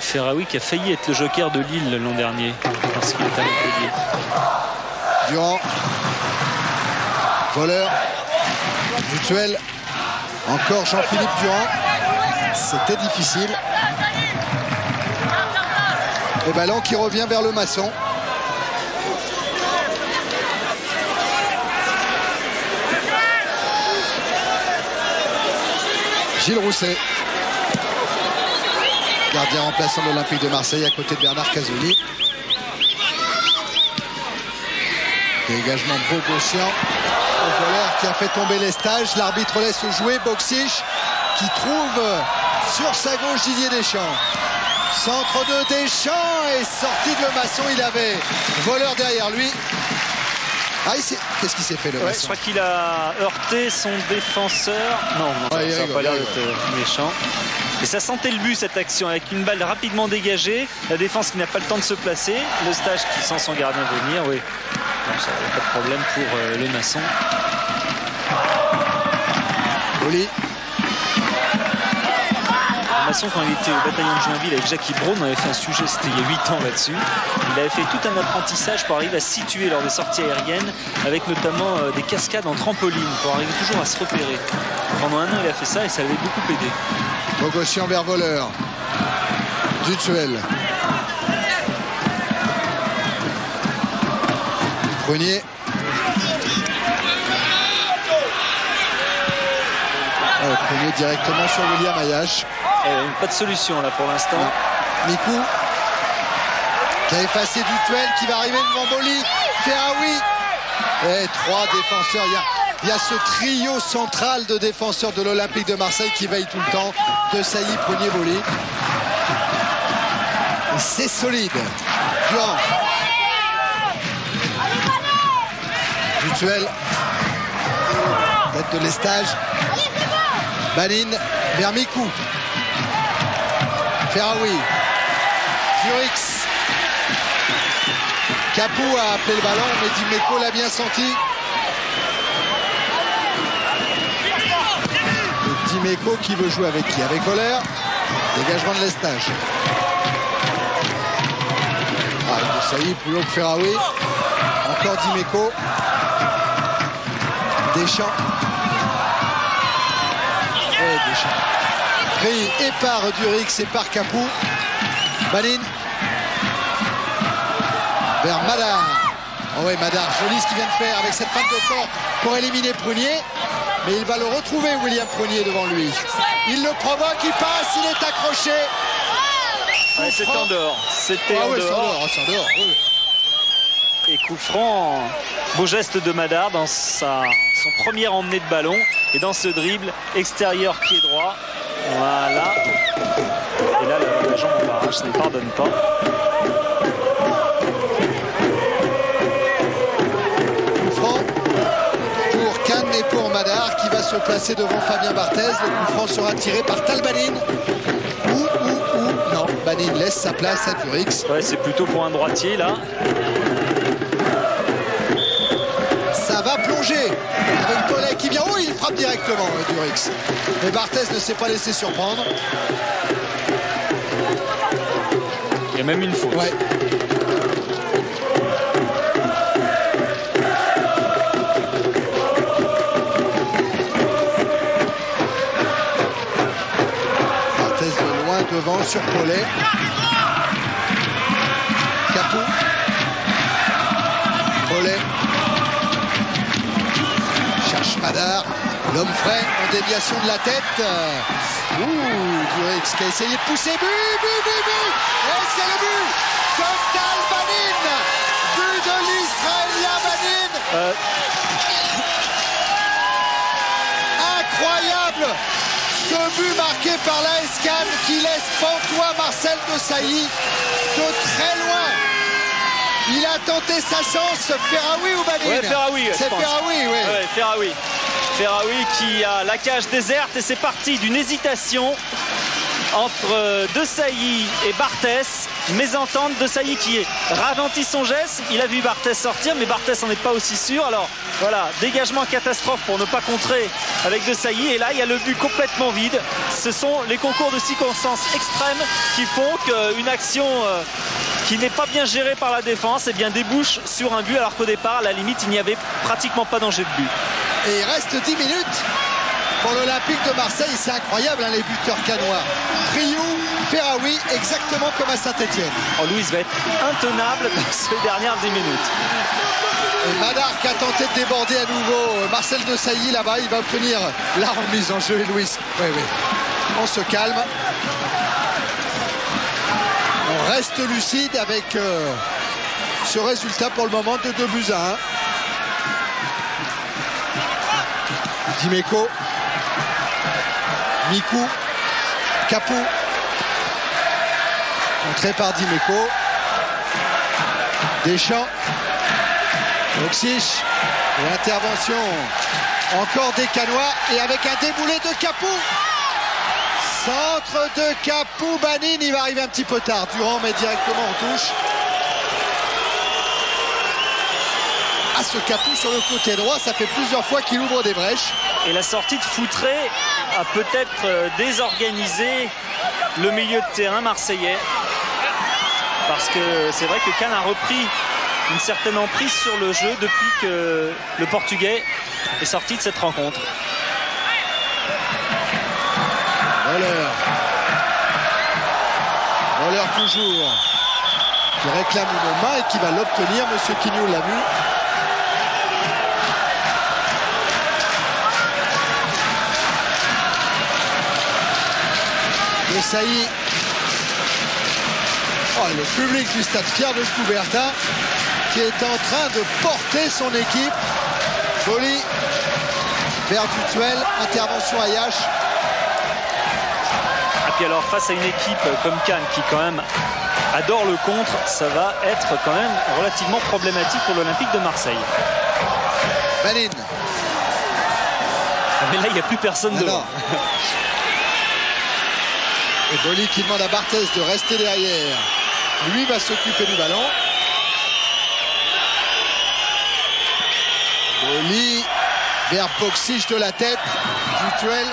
Ferraoui qui a failli être le joker de Lille l'an dernier parce qu'il est à Montpellier. Durand. Voleur. Mutuel. Encore Jean-Philippe Durand. C'était difficile. Et ballon qui revient vers le maçon. Gilles Rousset. Gardien remplaçant de l'Olympique de Marseille à côté de Bernard Casoni. Dégagement Bogossian. Au voleur qui a fait tomber les stages. L'arbitre laisse jouer Boxic qui trouve sur sa gauche Didier Deschamps. Centre de Deschamps et sortie de le maçon. Il avait voleur derrière lui. Ah, qu'est-ce qu'il s'est fait le maçon? Je crois qu'il a heurté son défenseur. Non, ça n'a pas l'air d'être méchant. Et ça sentait le but cette action avec une balle rapidement dégagée. La défense qui n'a pas le temps de se placer. Le stage qui sent son gardien venir. Oui. Donc, ça n'a pas de problème pour le maçon. Boli. Le maçon, quand il était au bataillon de Joinville avec Jackie Braun, on avait fait un sujet, c'était il y a 8 ans là-dessus. Il avait fait tout un apprentissage pour arriver à se situer lors des sorties aériennes, avec notamment des cascades en trampoline, pour arriver toujours à se repérer. Pendant un an, il a fait ça et ça l'avait beaucoup aidé. Bogossian vers voleur. Dutuel. Prunier. Prunier directement sur William Ayache. Pas de solution là pour l'instant. Mikou qui a effacé Dutuel, qui va arriver devant Boli. Ferraoui. Et 3 défenseurs. Il y a ce trio central de défenseurs de l'Olympique de Marseille qui veille tout le temps. Desailly, Prunier, Boli. C'est solide. Durand. Dutuel. Tête de l'estage. Banin vers Mikou. Ferraoui. Zurix. Capou a appelé le ballon, mais Dimeco l'a bien senti. Et Dimeco qui veut jouer avec qui? Avec voleur. Dégagement de l'estage. Ça y est, plus haut que Ferraoui. Encore Dimeco. Deschamps. Et Deschamps. Pris et par Durix et par Capou. Banin. Vers Madar. Oh oui, Madar, joli ce qu'il vient de faire avec cette frappe de corps pour éliminer Prunier. Mais il va le retrouver, William Prunier, devant lui. Il le provoque, il passe, il est accroché. Ouais, c'était en dehors. C'était en dehors. C'est en dehors. Oui. Et coup franc, beau geste de Madar dans son premier emmené de ballon. Et dans ce dribble, extérieur pied droit. Voilà. Et là, la jambe en barrage, ça ne pardonne pas. Coup franc pour Cannes et pour Madar qui va se placer devant Fabien Barthez. Le coup franc sera tiré par Talbanin. Non, Banin laisse sa place à Durix. Ouais, c'est plutôt pour un droitier là. Ça va plonger avec Collet qui vient. Oh, il frappe directement Durix. Mais Barthez ne s'est pas laissé surprendre. Il y a même une faute. Ouais. Barthez de loin devant sur Collet. Capou. Collet. Cherche Madar. L'homme frais en déviation de la tête. Durix qui a essayé de pousser. But. Et c'est le but de Talbanin. But de l'Israélien Banin. Incroyable. Ce but marqué par l'AS Cannes qui laisse pantois Marcel Desailly de très loin. Il a tenté sa chance. Ferraoui ou Banin? Ouais, Ferraoui. C'est Ferraoui, oui. Ouais, Ferraoui. Ferraoui qui a la cage déserte et c'est parti d'une hésitation entre Desailly et Barthès. Mésentente, Desailly qui ralentit son geste. Il a vu Barthès sortir, mais Barthès n'en est pas aussi sûr. Alors voilà, dégagement catastrophe pour ne pas contrer avec Desailly. Et là, il y a le but complètement vide. Ce sont les concours de circonstances extrêmes qui font qu'une action qui n'est pas bien gérée par la défense débouche sur un but, alors qu'au départ, à la limite, il n'y avait pratiquement pas danger de but. Et il reste 10 minutes pour l'Olympique de Marseille. C'est incroyable, hein, les buteurs canois. Priou, Ferraoui, exactement comme à Saint-Etienne. Oh, Louis va être intenable dans ces dernières 10 minutes. Et Madar qui a tenté de déborder à nouveau. Marcel Desailly là-bas, il va obtenir la remise en jeu. Et Louis, oui. On se calme. On reste lucide avec ce résultat pour le moment de 2-1. Dimeco, Mikou, Capou, entré par Dimeco, Deschamps, Oxich, et intervention encore des Canois et avec un déboulé de Capou. Centre de Capou, Banin, il va arriver un petit peu tard. Durand met directement en touche. À ce Capou sur le côté droit, ça fait plusieurs fois qu'il ouvre des brèches. Et la sortie de Foutré a peut-être désorganisé le milieu de terrain marseillais. Parce que c'est vrai que Cannes a repris une certaine emprise sur le jeu depuis que le Portugais est sorti de cette rencontre. Voleur toujours, qui réclame une main et qui va l'obtenir. Monsieur Quignou l'a vu. Desailly. Oh, le public du stade fier de Coubertin qui est en train de porter son équipe. Joli vers Dutuel, intervention à Yash. Et puis alors face à une équipe comme Cannes qui quand même adore le contre, ça va être quand même relativement problématique pour l'Olympique de Marseille. Banin. Mais là il n'y a plus personne devant. Et Boli qui demande à Barthès de rester derrière. Lui va s'occuper du ballon. Boli vers Boxich de la tête. Dutuel.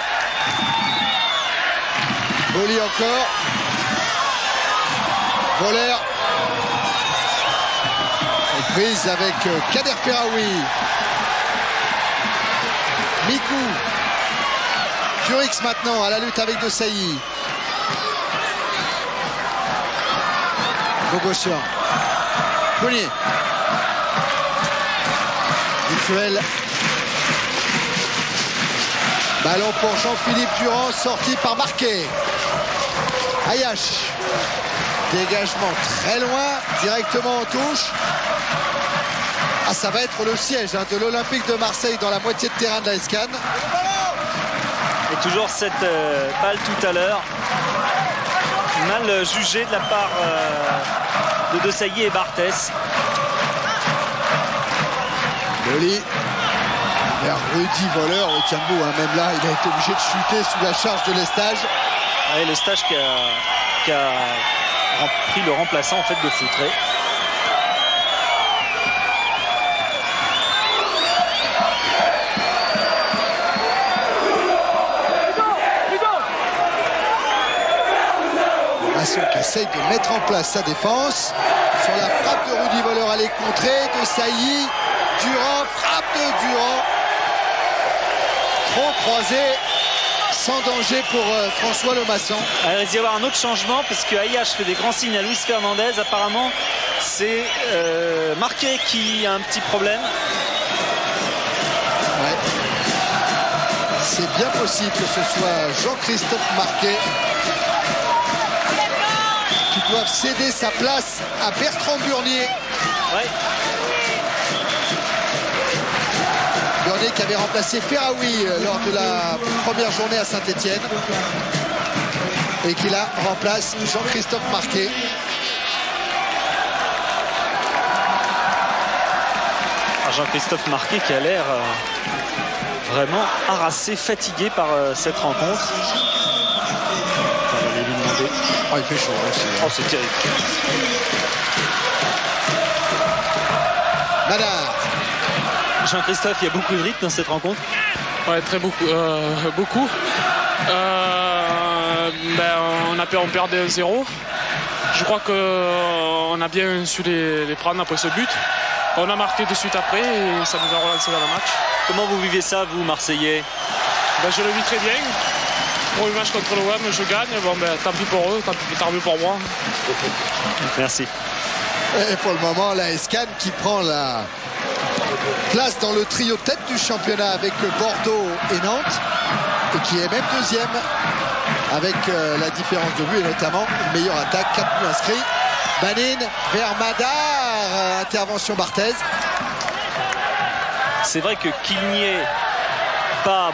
Boli encore. Voleur. Et prise avec Kader Ferraoui. Mikou. Durix maintenant à la lutte avec Desailly. Bogossian. Bonnier. Dutuel. Ballon pour Jean-Philippe Durand, sorti par Marquet. Ayash. Dégagement très loin, directement en touche. Ah, ça va être le siège de l'Olympique de Marseille dans la moitié de terrain de la SCAN. Et toujours cette balle tout à l'heure. Mal jugé de la part de Desailly et Barthès. Boli vers Rudy Voleur, au tient debout, hein. Même là il a été obligé de chuter sous la charge de Lestage. Ouais, Lestage qui a pris le remplaçant en fait de Foutré. Qui essaye de mettre en place sa défense sur la frappe de Rudy Voleur à les contrer. Desailly, Durand, frappe de Durand, trop croisé, sans danger pour François Lemasson. Il risque d'y avoir un autre changement parce que Ayash fait des grands signes à Luis Fernandez. Apparemment c'est Marquet qui a un petit problème. Ouais. C'est bien possible que ce soit Jean-Christophe Marquet qui doivent céder sa place à Bertrand Burnier. Ouais. Burnier qui avait remplacé Ferraoui lors de la première journée à Saint-Etienne et qui là remplace Jean-Christophe Marquet. Jean-Christophe Marquet qui a l'air vraiment harassé, fatigué par cette rencontre. On va lui demander. Oh, il fait chaud aussi. Oh, c'est terrible. Madar. Jean-Christophe, il y a beaucoup de rythme dans cette rencontre. Ouais, très beaucoup. Beaucoup. On perdait 0. Je crois qu'on a bien su les prendre après ce but. On a marqué de suite après et ça nous a relancé dans le match. Comment vous vivez ça, vous, Marseillais? Je le vis très bien. Premier match contre l'OM, je gagne. Tant pis pour eux, tant mieux pour moi. Merci. Et pour le moment, la Escan qui prend la place dans le trio tête du championnat avec Bordeaux et Nantes et qui est même deuxième avec la différence de but et notamment une meilleure attaque, 4 buts inscrits. Banin vers Madar, intervention Barthez. C'est vrai que qu'il n'y ait pas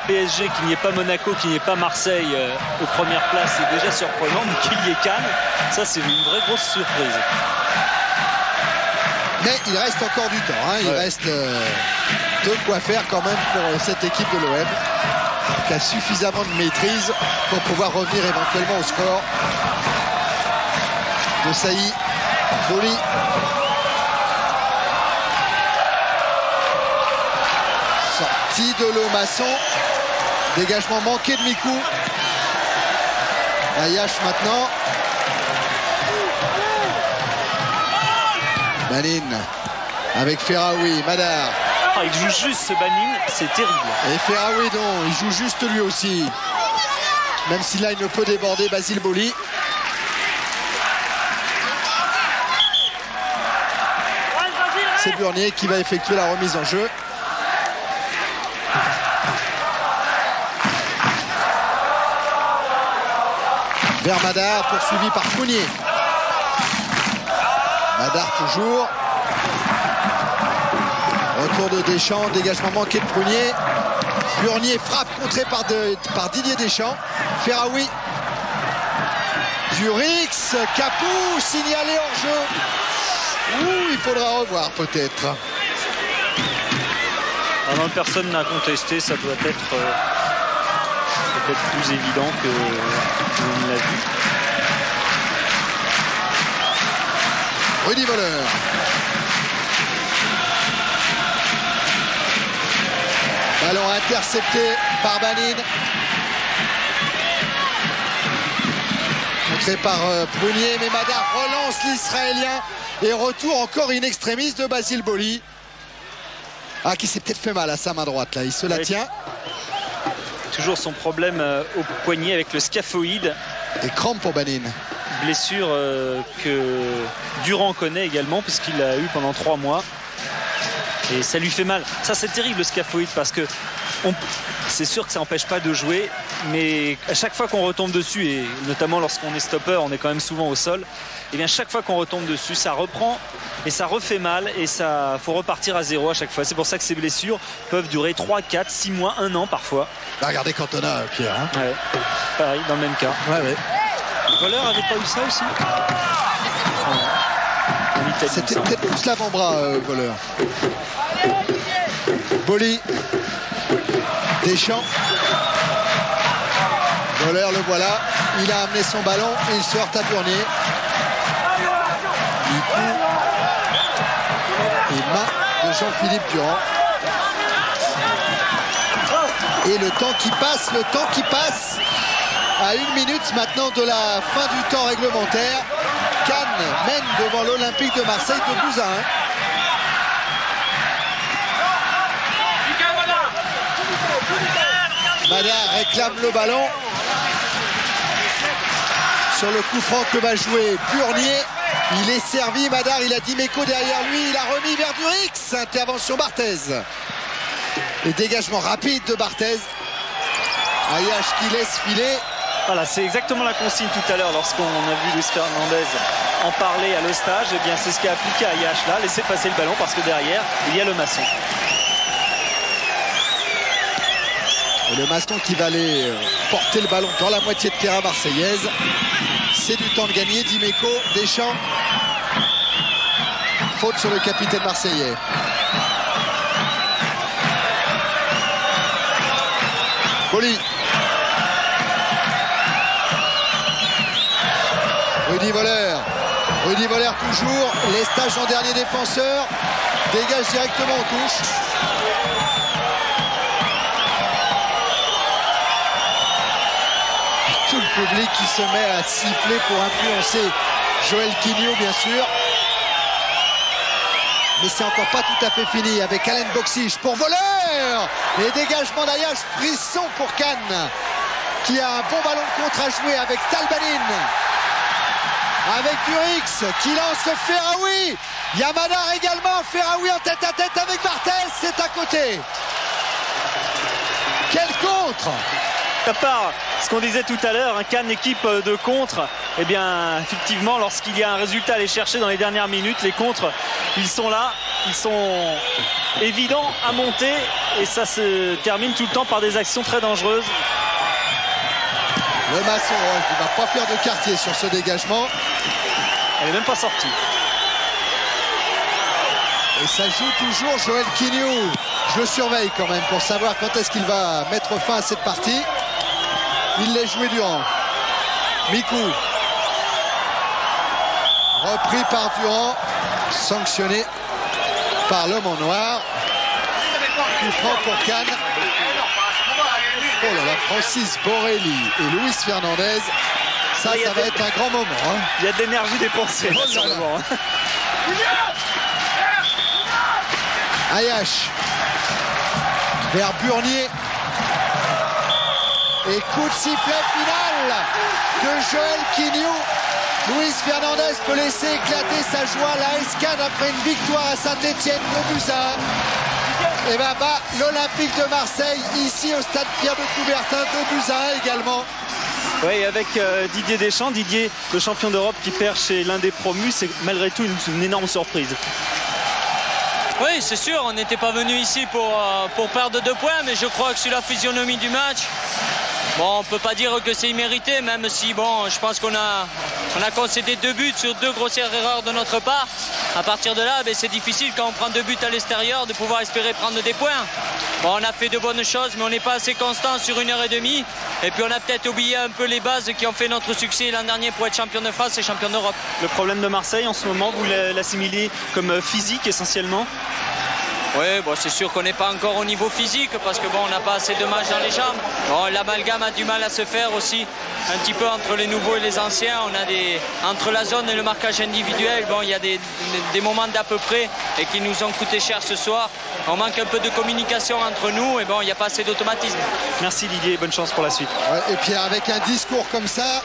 PSG, qu'il n'y ait pas Monaco, qu'il n'y ait pas Marseille aux premières places, c'est déjà surprenant, mais qu'il y ait Cannes, ça c'est une vraie grosse surprise. Mais il reste encore du temps, hein. Il reste de quoi faire quand même pour cette équipe de l'OM qui a suffisamment de maîtrise pour pouvoir revenir éventuellement au score. De Saï, Boli. Sortie de Lomasson. Dégagement manqué de Mikou. Ayash maintenant. Banin avec Ferraoui, Madar. Il joue juste ce Banin, c'est terrible. Et Ferraoui non, il joue juste lui aussi. Même si là il ne peut déborder Basile Boli. C'est Burnier qui va effectuer la remise en jeu. Vers Madar, poursuivi par Fournier. Madar toujours. Retour de Deschamps, dégagement manqué de Prunier. Burnier frappe contré par Didier Deschamps. Ferraoui. Durix, Capou, signalé hors jeu. Il faudra revoir peut-être. Alors, personne n'a contesté, ça doit être peut-être plus évident que l'on l'a vu. Rudy Voleur. Ballon intercepté par Banin. Montré par Prunier, mais Madar relance l'Israélien. Et retour encore in extremis de Basile Boli. Qui s'est peut-être fait mal à sa main droite là. Il se la tient. Toujours son problème au poignet avec le scaphoïde. Et crampe pour Banin. Blessure que Durand connaît également puisqu'il l'a eu pendant 3 mois. Et ça lui fait mal. Ça c'est terrible le scaphoïde parce que c'est sûr que ça n'empêche pas de jouer, mais à chaque fois qu'on retombe dessus, et notamment lorsqu'on est stopper, on est quand même souvent au sol, et bien chaque fois qu'on retombe dessus, ça reprend et ça refait mal et ça faut repartir à zéro à chaque fois. C'est pour ça que ces blessures peuvent durer 3, 4, 6 mois, 1 an parfois. Regardez Cantona, Pierre. Hein. Ouais. Pareil, dans le même cas. Ouais. Voleur avait pas eu ça aussi? C'était peut-être plus l'avant-bras, Voleur. Boli. Deschamps. Voleur, le voilà. Il a amené son ballon et il se heurte à Burnier. Et main de Jean-Philippe Durand. Et le temps qui passe à 1 minute maintenant de la fin du temps réglementaire. Cannes mène devant l'Olympique de Marseille de 2-1. Madar réclame le ballon. Sur le coup franc que va jouer Burnier. Il est servi, Madar, il a Dimeco derrière lui, il a remis vers Durix. Intervention Barthez. Et dégagement rapide de Barthez. Ayash qui laisse filer. Voilà, c'est exactement la consigne tout à l'heure lorsqu'on a vu Luis Fernandez en parler à l'Ostage. Et bien c'est ce qu'a appliqué Ayash là, laisser passer le ballon parce que derrière il y a le Masson. Et le Masson qui va aller porter le ballon dans la moitié de terrain marseillaise. C'est du temps de gagner. Dimeco, Deschamps. Faute sur le capitaine marseillais. Broly. Rudy Voller. Rudy Voller toujours. Lestage en dernier défenseur. Dégage directement en touche. Tout le public qui se met à siffler pour influencer Joël Quignou, bien sûr. Mais c'est encore pas tout à fait fini avec Alain Boxiche pour Voller. Et dégagement d'Ayash, frisson pour Cannes qui a un bon ballon de contre à jouer avec Talbanin. Avec Durix qui lance Ferraoui. Yamadar également, Ferraoui en tête à tête avec Barthez, c'est à côté. Quel contre! À part ce qu'on disait tout à l'heure, un Cannes équipe de contre, eh bien effectivement lorsqu'il y a un résultat à aller chercher dans les dernières minutes, les contres, ils sont là, ils sont évidents à monter et ça se termine tout le temps par des actions très dangereuses. Le maçon qui ne va pas faire de quartier sur ce dégagement. Elle n'est même pas sortie. Et ça joue toujours Joël Quignou. Je le surveille quand même pour savoir quand est-ce qu'il va mettre fin à cette partie. Il l'a joué Durand. Mikou. Repris par Durand. Sanctionné par l'homme en noir. Coup franc pour Cannes. Oh là là, Francis Borelli et Luis Fernandez. Ça va être un grand moment. Hein. Il y a de l'énergie dépensée. Oh là là. Ayash vers Burnier. Et coup de sifflet final de Joël Quignou. Luis Fernandez peut laisser éclater sa joie. La Escane après une victoire à Saint-Etienne de buts à 1. Et ben bat l'Olympique de Marseille ici au stade Pierre de Coubertin de buts à 1 également. Oui, avec Didier Deschamps, Didier, le champion d'Europe qui perd chez l'un des promus, c'est malgré tout une énorme surprise. Oui, c'est sûr, on n'était pas venu ici pour perdre 2 points, mais je crois que sur la physionomie du match, bon, on ne peut pas dire que c'est immérité, même si bon, je pense qu'on a concédé 2 buts sur 2 grossières erreurs de notre part. À partir de là, ben, c'est difficile quand on prend 2 buts à l'extérieur de pouvoir espérer prendre des points. Bon, on a fait de bonnes choses, mais on n'est pas assez constant sur 1h30. Et puis on a peut-être oublié un peu les bases qui ont fait notre succès l'an dernier pour être champion de France et champion d'Europe. Le problème de Marseille en ce moment, vous l'assimilez comme physique essentiellement? Oui, bon, c'est sûr qu'on n'est pas encore au niveau physique parce que bon, on n'a pas assez de matchs dans les jambes. Bon, l'amalgame a du mal à se faire aussi un petit peu entre les nouveaux et les anciens. On a entre la zone et le marquage individuel, bon, il y a des moments d'à peu près et qui nous ont coûté cher ce soir. On manque un peu de communication entre nous et bon, il n'y a pas assez d'automatisme. Merci Didier, bonne chance pour la suite. Ouais, et Pierre, avec un discours comme ça,